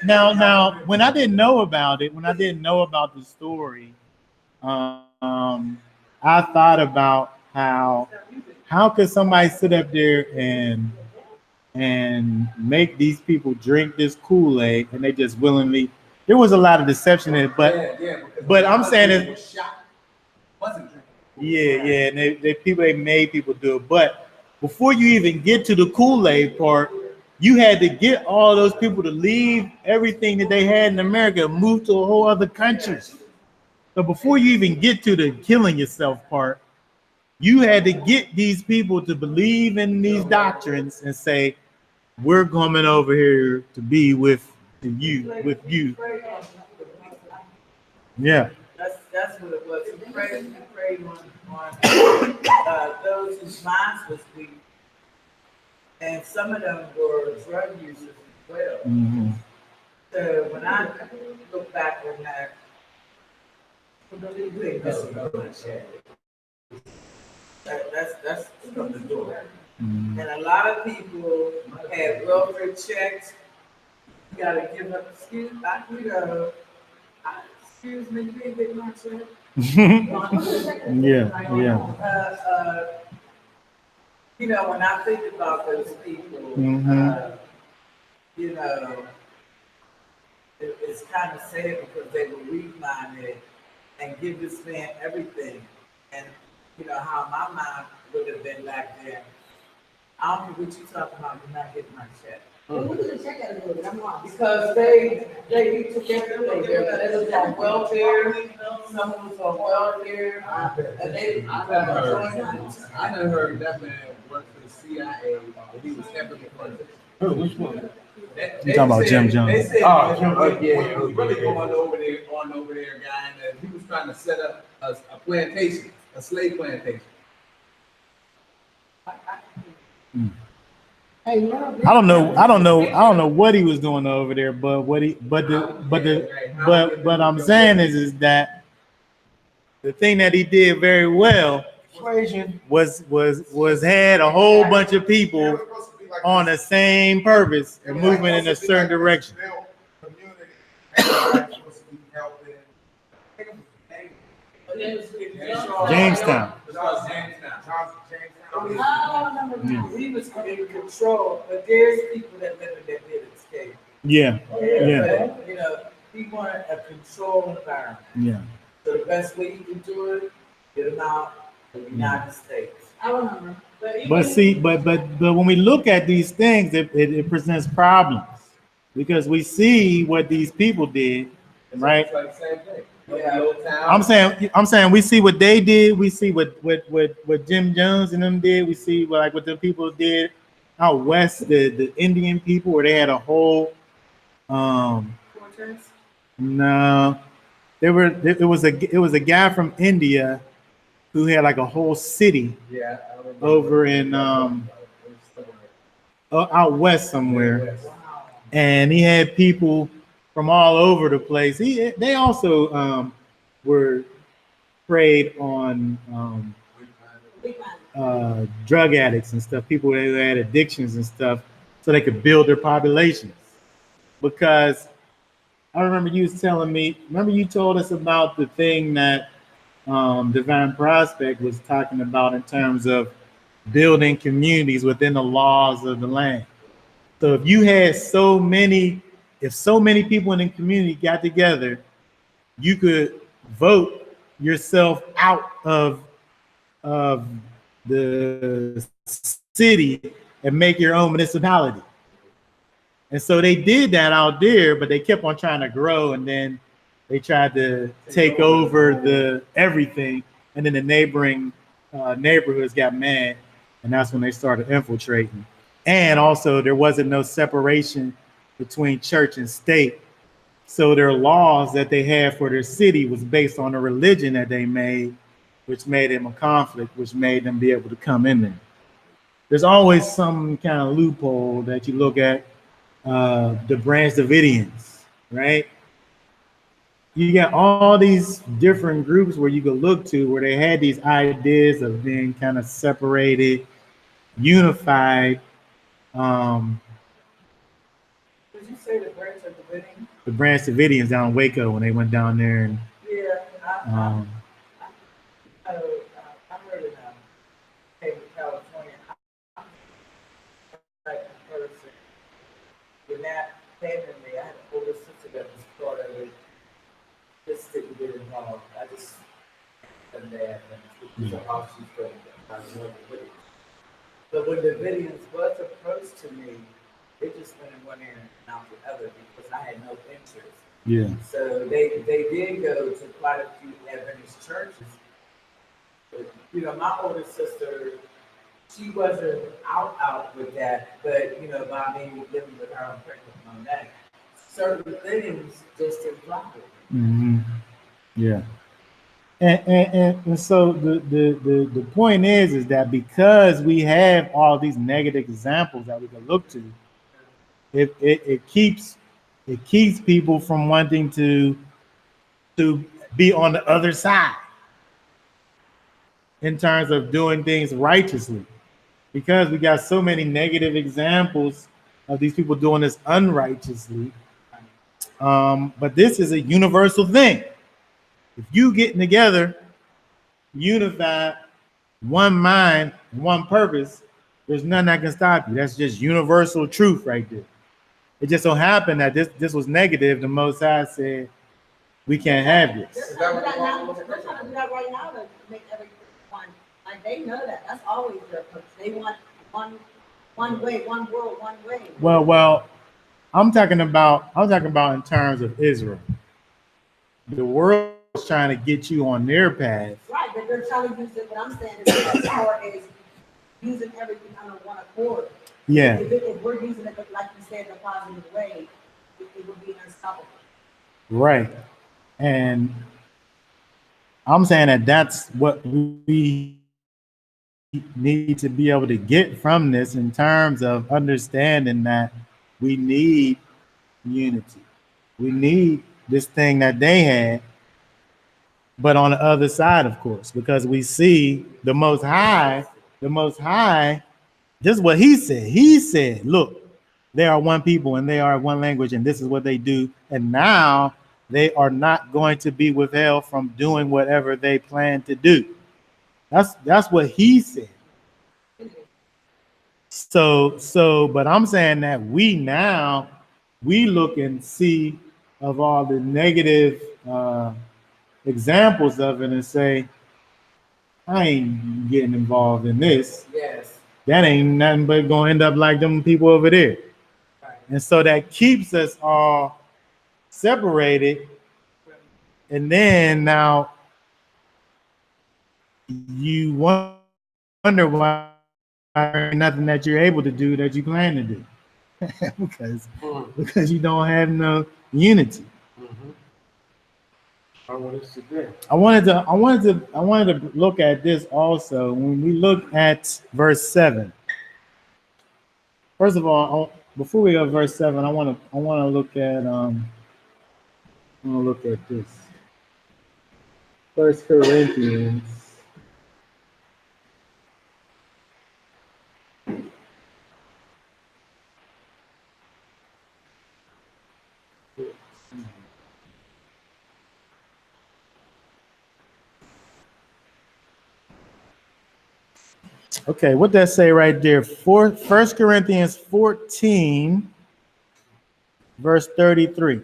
Now, when I didn't know about the story, I thought about how could somebody sit up there and make these people drink this Kool-Aid and they just willingly. There was a lot of deception in it, but I'm saying it. Yeah, and they made people do it. But before you even get to the Kool-Aid part, you had to get all those people to leave everything that they had in America and move to a whole other country. So before you even get to the killing yourself part, you had to get these people to believe in these doctrines and say, we're coming over here to be with you. Yeah. That's what it was. He prayed on those whose minds was weak. And some of them were drug users as well. Mm-hmm. So when I look back on that, that's from the door. Mm-hmm. And a lot of people had welfare checks. You gotta give up, excuse me, you didn't get my check. Yeah. You know, when I think about those people, Mm-hmm. you know, it's kind of sad because they were weak-minded and give this man everything. And, you know, how my mind would have been back then. I don't know what you talking about, you're not getting my check. What did the check out of it? I'm lost. Because they took everything. They was on welfare, some was on welfare, and they. I never heard that man work for the CIA, but he was heavily funded. Which one? You talking about Jim Jones? They said, Oh, Jim, he was really going over there, guy, and he was trying to set up a plantation, a slave plantation. I don't know what he was doing over there, but I'm saying is that the thing that he did very well was had a whole bunch of people on the same purpose and moving in a certain direction. Jamestown. He was in control, but there's people that live in that did escape. Yeah. You know, he wanted a controlled environment. Yeah. So the best way you can do it, get them out of the United States. I remember. But when we look at these things, it presents problems because we see what these people did, right? It's like the same thing. I'm saying we see what they did. We see what Jim Jones and them did. We see what the people did out west, the Indian people, where they had a whole no, it was a guy from India who had like a whole city over in out west somewhere, and he had people from all over the place. They also were preyed on drug addicts and stuff, people who had addictions and stuff. so they could build their populations. Because I remember you was telling me, remember you told us about the thing that Divine Prospect was talking about in terms of building communities within the laws of the land. So if you had if so many people in the community got together, you could vote yourself out of the city and make your own municipality. And so they did that out there, but they kept on trying to grow, and then they tried to take over the everything, and then the neighboring neighborhoods got mad, and that's when they started infiltrating. And also, there wasn't no separation between church and state, so their laws that they had for their city was based on the religion that they made, which made them a conflict, which made them be able to come in there. There's always some kind of loophole that you look at. The Branch Davidians, right? You got all these different groups where you could look to where they had these ideas of being kind of separated, unified. Did you say the Branch of Davidian? The Branch Davidians down in Waco when they went down there and Yeah, I heard it now. Came to California. I'm like the person. When that came to me, I had an older sister that was part of it. Just didn't get involved. I just done that. So how she's going to with it. But when the Davidians was approached to me, they just went in one ear and out the other because I had no interest. yeah. So they did go to quite a few Adventist churches. But, you know, my older sister, she wasn't out with that, but you know, by me living with her and pregnant on that, certain things just didn't fly with me. Mm-hmm. Yeah. And so the point is that because we have all these negative examples that we can look to, it keeps people from wanting to be on the other side in terms of doing things righteously, because we got so many negative examples of these people doing this unrighteously. But this is a universal thing. If you getting together, unified, one mind, one purpose, there's nothing that can stop you. That's just universal truth right there. It just so happened that this was negative. The Most High said, we can't have this. They're trying to do that right now to make everything one. Like they know that. That's always their approach. They want one way, one world, one way. Well, I'm talking about in terms of Israel. The world is trying to get you on their path. Right, but they're trying to use it. What I'm saying is as far as using everything under one accord. Yeah. If we're using it, like you said, the positive way, it would be unstoppable. Right. And I'm saying that that's what we need to be able to get from this in terms of understanding that we need unity. We need this thing that they had, but on the other side, of course, because we see the Most High, this is what he said. He said, look, they are one people and they are one language, and this is what they do. And now they are not going to be withheld from doing whatever they plan to do. That's what he said. So, but I'm saying that we look and see of all the negative examples of it and say, I ain't getting involved in this. Yes. That ain't nothing but gonna end up like them people over there. Right. And so that keeps us all separated. And then now you wonder why there's nothing that you're able to do that you plan to do. because you don't have no unity. I want us to do. I wanted to look at this also. When we look at verse 7. First of all, before we go to verse 7, I want to look at this. 1 Corinthians. Okay, what that say right there? 1 Corinthians 14, verse 33.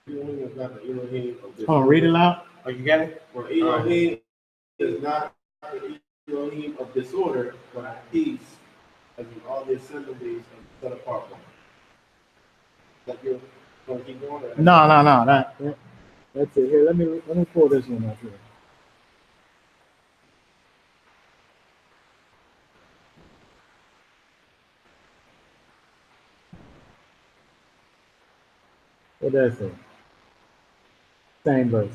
Elohim is not the Elohim of this Oh, read it loud. Oh, you got it? For Elohim is not the Elohim of disorder, but of peace, as in all the assemblies of set apart ones. That you're going to keep going? Or No. That's it. Here, let me pull this one up here. What that say? Same verse.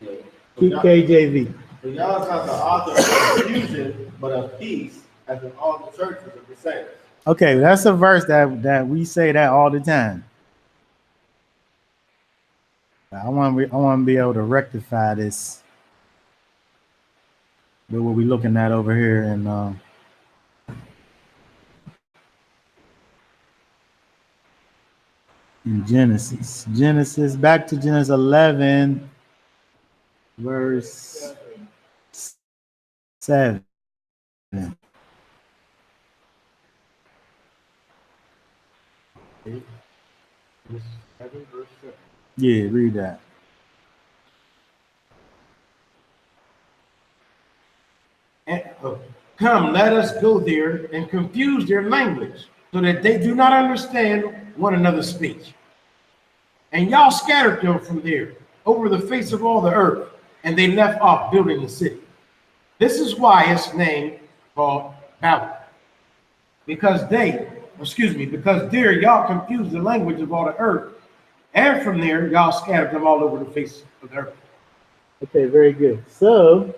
Yeah. Keep KJV. For y'all is not the author of confusion, but of peace, as in all the churches of the saints. Okay, that's a verse that we say that all the time. I want to be able to rectify this. But what we looking at over here in Genesis, back to Genesis 11, verse 7. Yeah, read that. And, come, let us go there and confuse their language so that they do not understand one another's speech. And y'all scattered them from there over the face of all the earth, and they left off building the city. This is why it's named called Babel. Because there y'all confused the language of all the earth, and from there y'all scattered them all over the face of the earth. Okay, very good. So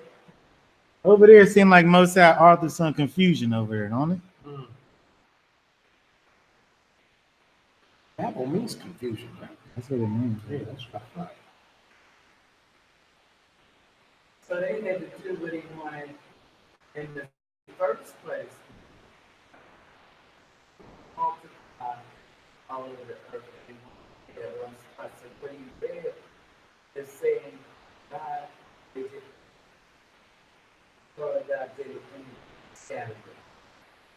over there, it seemed like Mosai authored some confusion over there, don't it? Babel means confusion, right? That's what it means. Yeah, that's right. So they had to do what he wanted in the first place. Multiply all over the earth. So what he read is saying God did it. God did it in Saturday.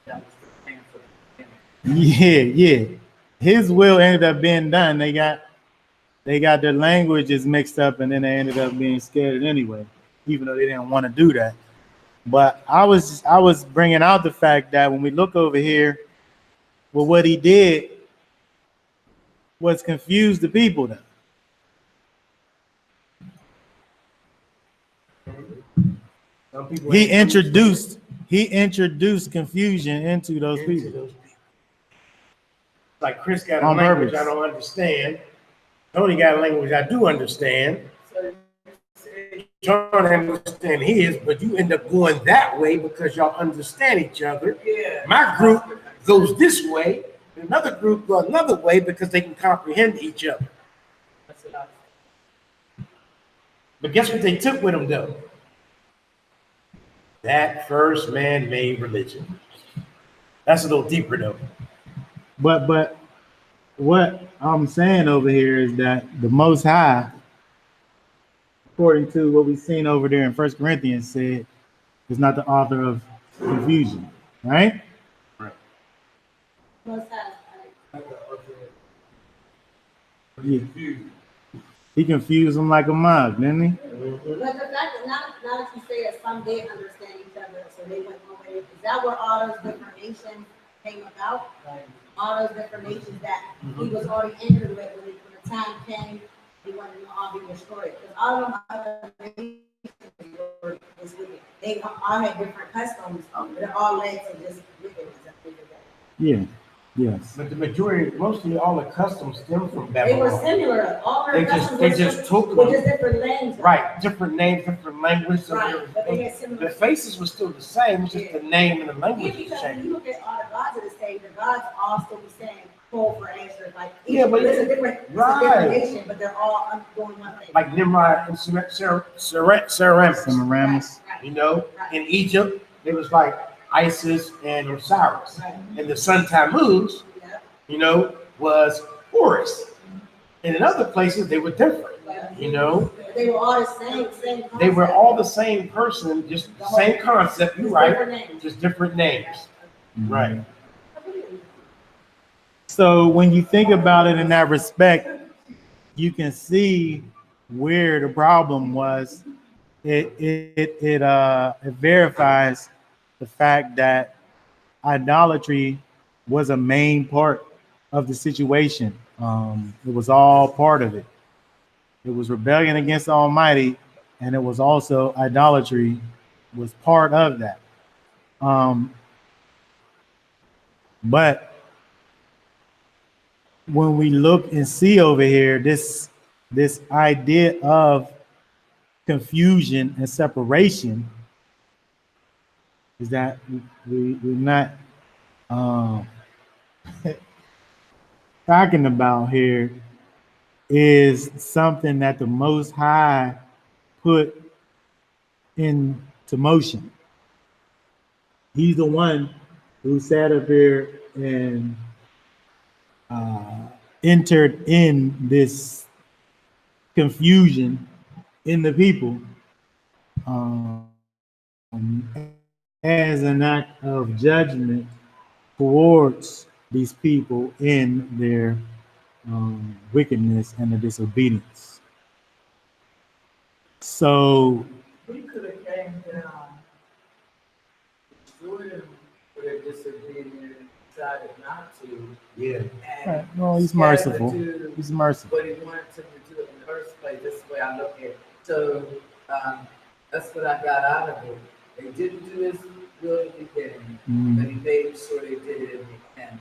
That was the answer. Yeah. His will ended up being done. They got their languages mixed up, and then they ended up being scared anyway, even though they didn't want to do that. But I was bringing out the fact that when we look over here, well, what he did was confuse the people. Then Some people he introduced confusion into those into people. those people. Like Chris got a On language purpose. I don't understand. Tony got a language I do understand. So Trying to understand his, but you end up going that way because y'all understand each other. yeah. My group goes this way, and another group goes another way because they can comprehend each other. That's what I But guess what they took with them though? That first man-made religion. That's a little deeper though. But what I'm saying over here is that the Most High, according to what we've seen over there in 1 Corinthians, said is not the author of confusion, right? Most times, Yeah. He confused them like a mug, didn't he? but the fact that now that you say that some did understand each other, so they went one way, is that where all those different nations came about? All those different nations that he was already entered with when the time came, he wanted them to all be destroyed. Because all of them other nations was wicked. They all had different customs, but it all led to just wickedness. Yeah. Yes. But the majority, mostly all the customs stem from They were Babylon. similar. All their customs They were just took with them. just different names. Right, different names, different language. So Right, but they had the similar. faces were still the same, it's just the name and the Yeah, language was because when changed. you look at all the gods of the same, the gods all still the same, call for answers, like, Yeah, but it's a different right. nation, but they're all doing one thing. Like Nimrod and Semiramis. Semiramis. Right, You know, right. in Egypt, it was like Isis and Osiris. Right. And the sun Tammuz, Yeah, you know, was Horus. And in other places, they were different. yeah. You know, But they were all the same they were concept. all the same person, just the same concept. You're Just right, different names. just different names. Right. So when you think about it in that respect, you can see where the problem was. It verifies the fact that idolatry was a main part of the situation. It was all part of it. It was rebellion against the Almighty, and it was also idolatry was part of that. Um, but when we look and see over here, this idea of confusion and separation is that we're not um, talking about here is something that the Most High put into motion. He's the one who sat up here and entered in this confusion in the people um, as an act of judgment towards these people in their wickedness and their disobedience. So, We could have came down, destroyed them for their disobedience, decided not to. Yeah. And well, he's scattered merciful. to He's merciful. what he wanted them to do in the first place. That's the way I look at it. So that's what I got out of it. They didn't do his will in the beginning, but he made sure they did it in the end.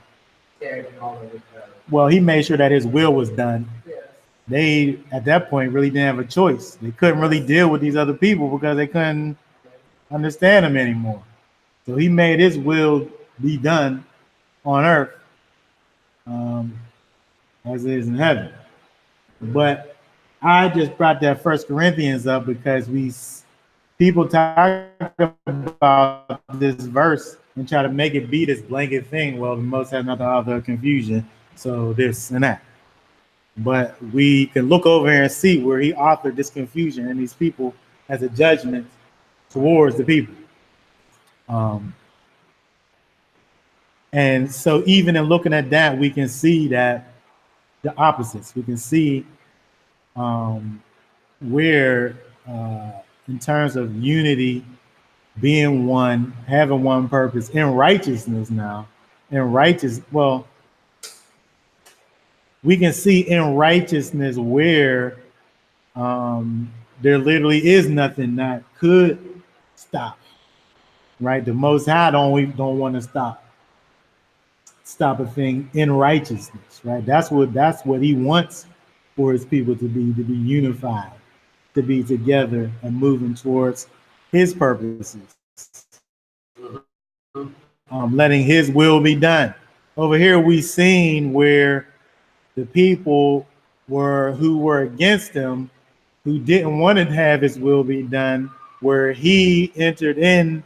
Carried it all over the place. Well, he made sure that his will was done. Yes. They, at that point, really didn't have a choice. They couldn't really deal with these other people because they couldn't understand them anymore. So he made his will be done on earth as it is in heaven. But I just brought that First Corinthians up because people talk about this verse and try to make it be this blanket thing. Well, the most has nothing other confusion, so this and that. But we can look over here and see where he authored this confusion and these people as a judgment towards the people. And so even in looking at that, we can see that the opposites. We can see where, in terms of unity, being one, having one purpose, in righteousness now, well, we can see in righteousness where there literally is nothing that could stop, right? The Most High don't want to stop a thing in righteousness, right? That's what he wants for his people to be unified, to be together and moving towards his purposes, letting his will be done. Over here, we seen where the people who were against him, who didn't want to have his will be done, where he entered in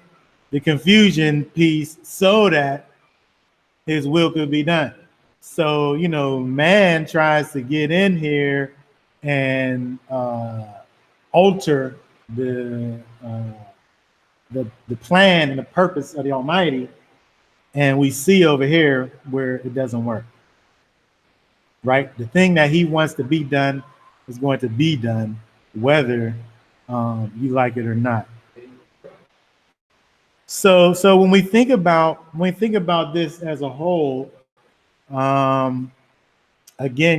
the confusion piece so that his will could be done. So, man tries to get in here and alter the plan and the purpose of the Almighty, and we see over here where it doesn't work. Right, the thing that he wants to be done is going to be done, whether you like it or not. So when we think about this as a whole, again,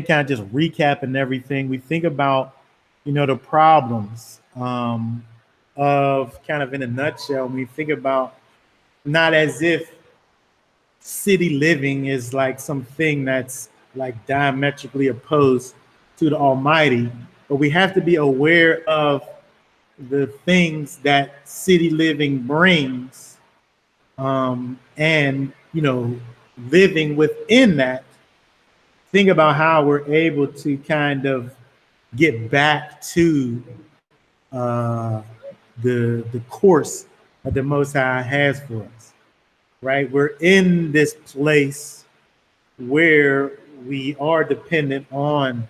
kind of just recapping everything, we think about the problems of kind of in a nutshell. We think about not as if city living is like something that's like diametrically opposed to the Almighty, but we have to be aware of the things that city living brings, and living within that. Think about how we're able to kind of get back to the course that the Most High has for us. Right, we're in this place where we are dependent on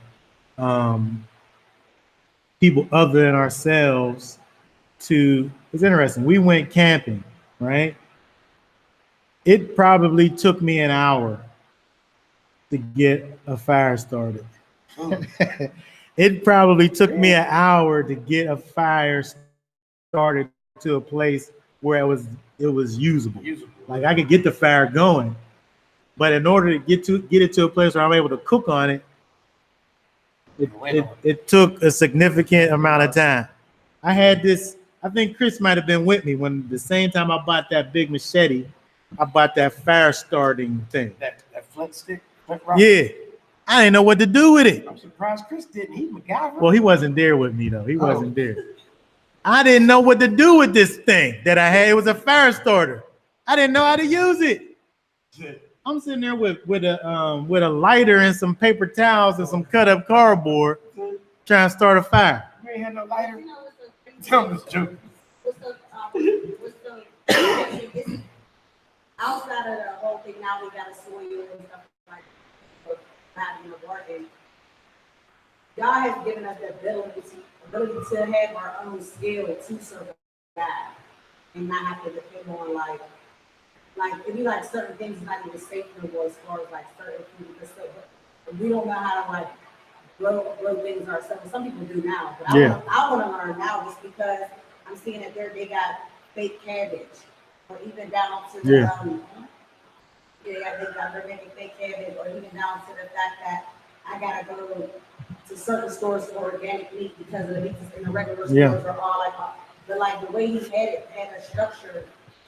people other than ourselves to, it's interesting. We went camping, right? It probably took me an hour to get a fire started. It probably took me an hour to get a fire started to a place where it was usable. Like I could get the fire going, but in order to get it to a place where I'm able to cook on it, it took a significant amount of time. I had this, I think Chris might have been with me when the same time I bought that big machete, I bought that fire starting thing. That flint stick, flint rock. Yeah. I didn't know what to do with it. I'm surprised Chris didn't. He MacGyver. Well, he wasn't there with me though. He wasn't there. I didn't know what to do with this thing that I had. It was a fire starter. I didn't know how to use it. I'm sitting there with a lighter and some paper towels and some cut up cardboard trying to start a fire. You ain't had no lighter. You know, what's the- Tell me this joke. what's the, outside of the whole thing, now we got a soil and stuff like that, in the garden. God has given us the ability to have our own skill to survive and not have to depend on like it'd be like certain things not even safe no more as far as like certain food and stuff. But we don't know how to like grow things ourselves. Some people do now, but I want to learn now just because I'm seeing that they got fake cabbage, or even down to the they're making fake cabbage, or even down to the fact that I gotta go to certain stores for organic meat because of the meat in the regular stores are all like, but like the way he had a structure,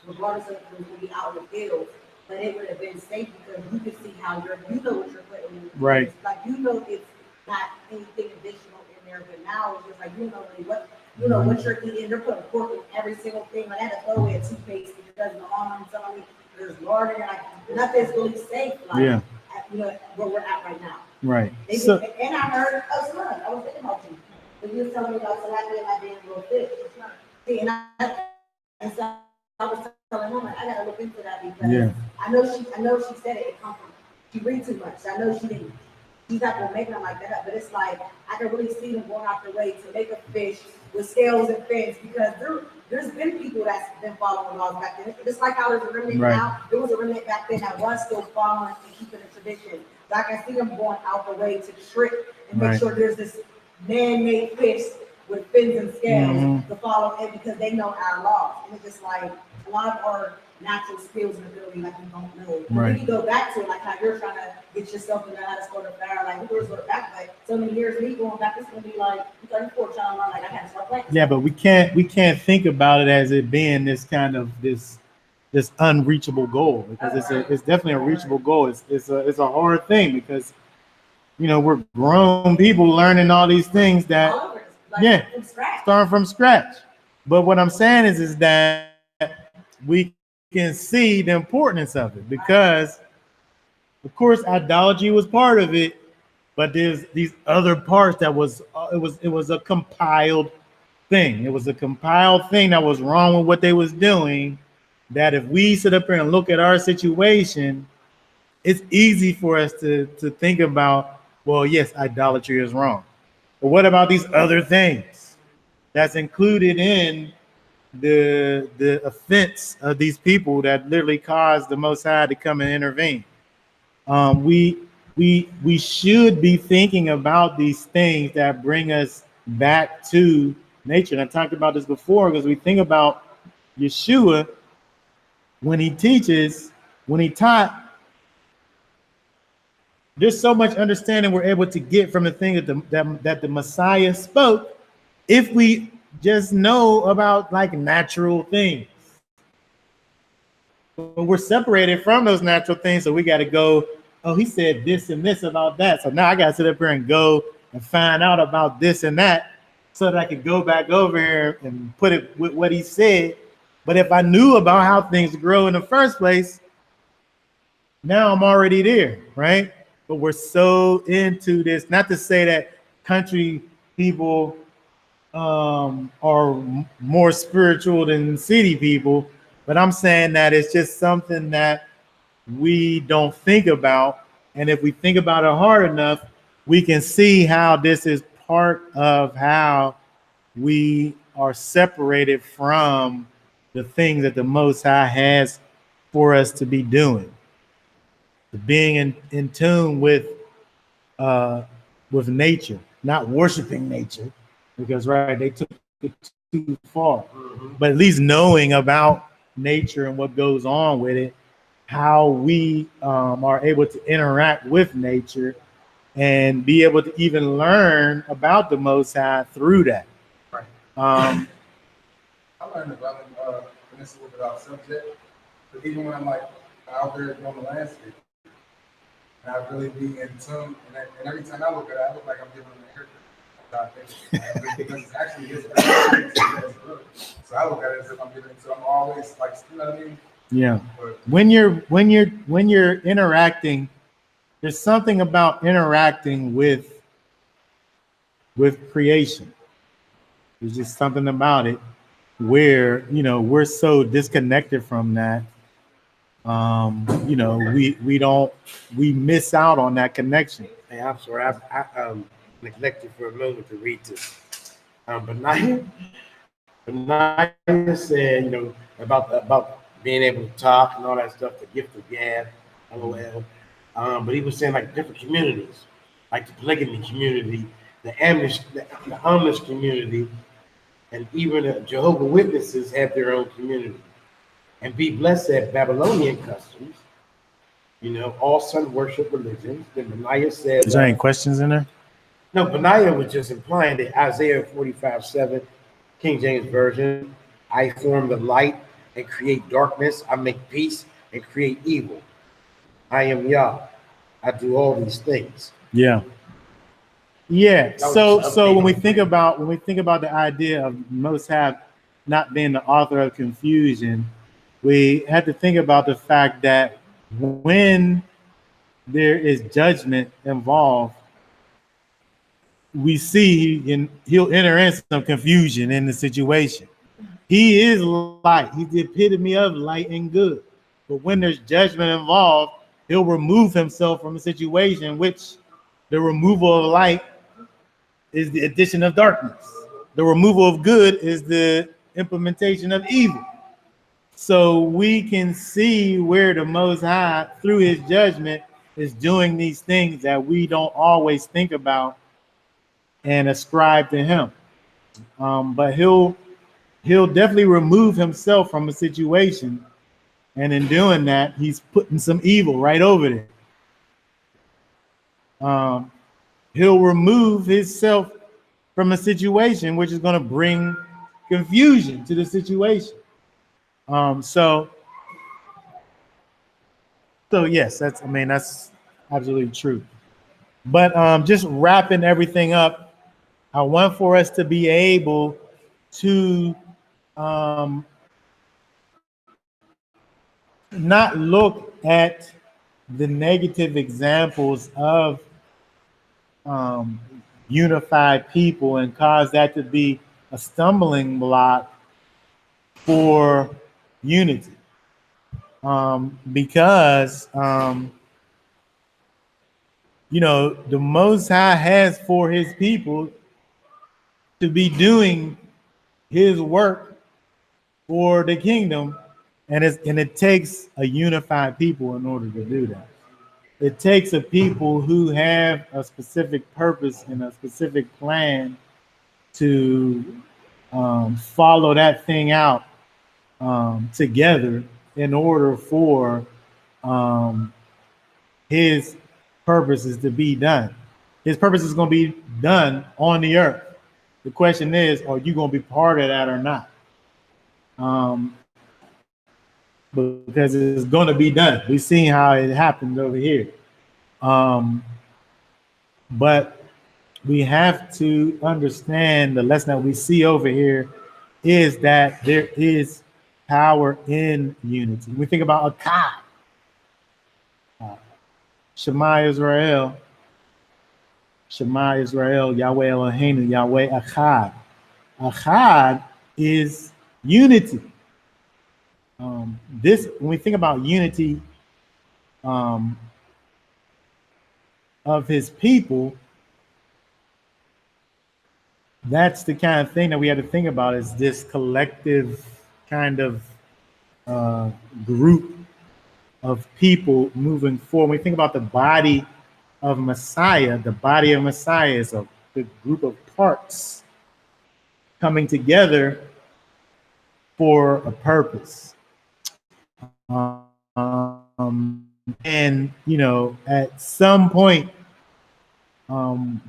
regardless of if it was gonna be out in the field, but it would have been safe because you could see how you know what you're putting in. Right. Like you know it's not anything additional in there, but now it's just like what you're eating. They're putting pork in every single thing. Like I had to throw away a toothpaste because the arm and something there's lard in it. Like nothing's really safe. Like where we're at right now. Right. And I heard, I was thinking about you. But you were telling me about tilapia not being a little fish. See, and so I was telling him, I gotta look into that because I know she said it come from, she read too much. I know she's not gonna make them like that up, but it's like, I can really see them going out their way to make a fish with scales and fins because there's been people that's been following laws back then. Just like how there's a remnant now, there was a remnant back then that was still following and keeping the tradition. So I can see them going out the way to trick and make sure there's this man-made fish with fins and scales to follow it because they know our laws. And it's just like a lot of our natural skills and ability like we don't know. Right. We can go back to it, like how you're trying to get yourself to know how to start a fire. Like we were sort of back, like so many years me going back, it's gonna be like 34 trying to learn, like I gotta start playing. Yeah, but we can't think about it as it being this kind of this unreachable goal because it's definitely a reachable goal. It's a hard thing because we're grown people learning all these things that From scratch. starting from scratch. But what I'm saying is that we can see the importance of it because of course idolatry was part of it, but there's these other parts that was a compiled thing. It was a compiled thing that was wrong with what they was doing. That if we sit up here and look at our situation, it's easy for us to think about, well, yes, idolatry is wrong. But what about these other things that's included in the offense of these people that literally caused the Most High to come and intervene? We should be thinking about these things that bring us back to nature. And I talked about this before because we think about Yeshua when he taught. There's so much understanding we're able to get from the thing that the Messiah spoke if we just know about like natural things. But we're separated from those natural things, so we got to go, oh, he said this and this about that. So now I got to sit up here and go and find out about this and that so that I could go back over here and put it with what he said. But if I knew about how things grow in the first place, now I'm already there, right? But we're so into this, not to say that country people are more spiritual than city people, but I'm saying that it's just something that we don't think about. And if we think about it hard enough, we can see how this is part of how we are separated from the things that the Most High has for us to be doing. Being in tune with nature, not worshiping nature, because right, they took it too far. But at least knowing about nature and what goes on with it, how we are able to interact with nature and be able to even learn about the Most High through that. Right. Um, I learned about it, and this is a little bit off subject, but even when I'm like out there doing the landscape, and I really be in tune, and every time I look at it, I look like I'm giving them a haircut. Because it's actually his good. So I look at it as if I'm giving it, so I'm always like, you know what I mean? yeah. But When you're interacting, there's something about interacting with creation. There's just something about it where we're so disconnected from that. We miss out on that connection. Hey, I'm sorry, I neglected for a moment to read this. Benaiah said, about being able to talk and all that stuff, the gift of gab, LOL. But he was saying like different communities, like the polygamy community, the Amish community, and even the Jehovah Witnesses have their own community. And Be Blessed said Babylonian customs, all sun worship religions. Then Benaiah said, Is there any questions in there? no, Benaiah was just implying that Isaiah 45:7, King James Version, I form the light and create darkness. I make peace and create evil. I am Yah. I do all these things. Yeah. Yeah. That was So just when we updating. think about the idea of Most High not being the author of confusion, we have to think about the fact that when there is judgment involved, we see he'll enter in some confusion in the situation. He is light. He's the epitome of light and good. But when there's judgment involved, he'll remove himself from a situation, which the removal of light is the addition of darkness. The removal of good is the implementation of evil. So we can see where the Most High, through his judgment, is doing these things that we don't always think about and ascribe to him. But he'll definitely remove himself from a situation, and in doing that, he's putting some evil right over there. He'll remove himself from a situation, which is going to bring confusion to the situation. So yes, that's absolutely true. But just wrapping everything up, I want for us to be able to not look at the negative examples of unified people and cause that to be a stumbling block for unity. Because the Most High has for his people to be doing his work for the kingdom, and it takes a unified people in order to do that. It takes a people who have a specific purpose and a specific plan to follow that thing out together in order for his purposes to be done. His purpose is going to be done on the earth. The question is, are you going to be part of that or not? Because it's going to be done. We've seen how it happened over here. But we have to understand the lesson that we see over here is that there is power in unity. We think about Akkad, Shema Israel, Yahweh Eloheinu, Yahweh Akkad. Akkad is unity. When we think about unity of his people, that's the kind of thing that we have to think about, is this collective kind of uh, group of people moving forward. When we think about the body of Messiah, the body of Messiah is a the group of parts coming together for a purpose. And at some point, um,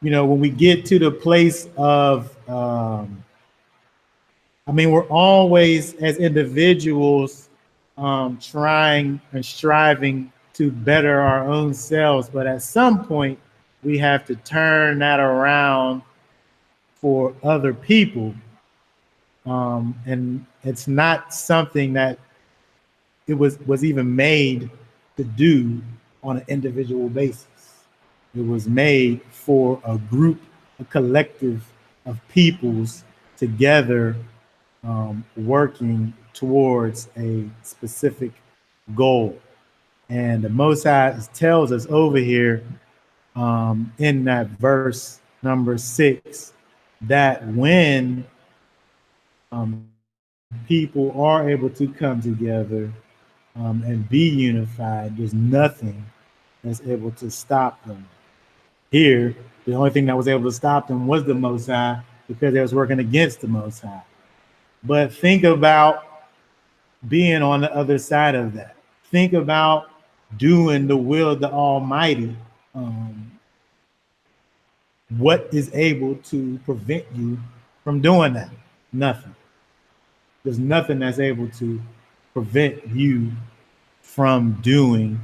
when we get to the place of, we're always as individuals trying and striving to better our own selves, but at some point, we have to turn that around for other people. And it's not something that it was even made to do on an individual basis. It was made for a group, a collective of peoples together, working towards a specific goal. And the Most High tells us over here in that verse number 6 that when people are able to come together and be unified, there's nothing that's able to stop them. Here, the only thing that was able to stop them was the Most High, because they was working against the Most High. But think about being on the other side of that. Think about doing the will of the Almighty. What is able to prevent you from doing that? Nothing. There's nothing that's able to prevent you from doing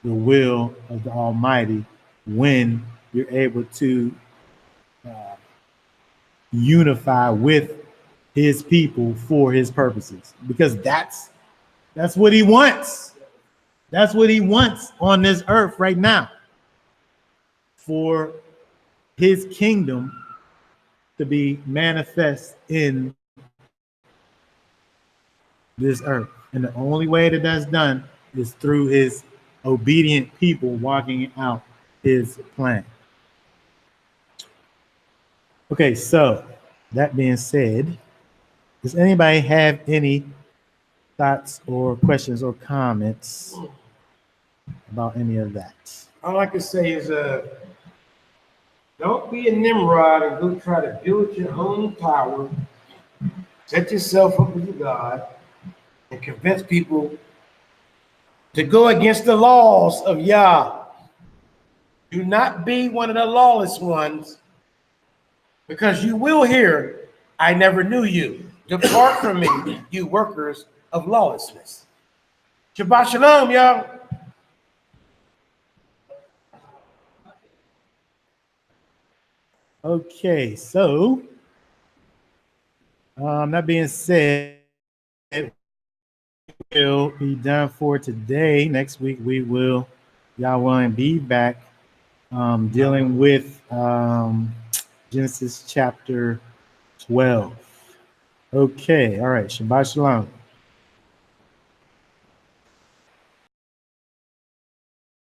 the will of the Almighty when you're able to unify with his people for his purposes, because that's what he wants. That's what he wants on this earth right now, for his kingdom to be manifest in this earth. And the only way that that's done is through his obedient people walking out his plan. Okay, so that being said, does anybody have any thoughts or questions or comments about any of that? All I can say is, don't be a Nimrod and go try to build your own tower, set yourself up as a god, and convince people to go against the laws of Yah. Do not be one of the lawless ones, because you will hear, I never knew you. Depart from me, you workers of lawlessness. Shabbat shalom, y'all. Okay, so that being said, we'll be done for today. Next week we will, y'all willing, be back dealing with Genesis chapter 12. Okay, all right, Shabbat shalom.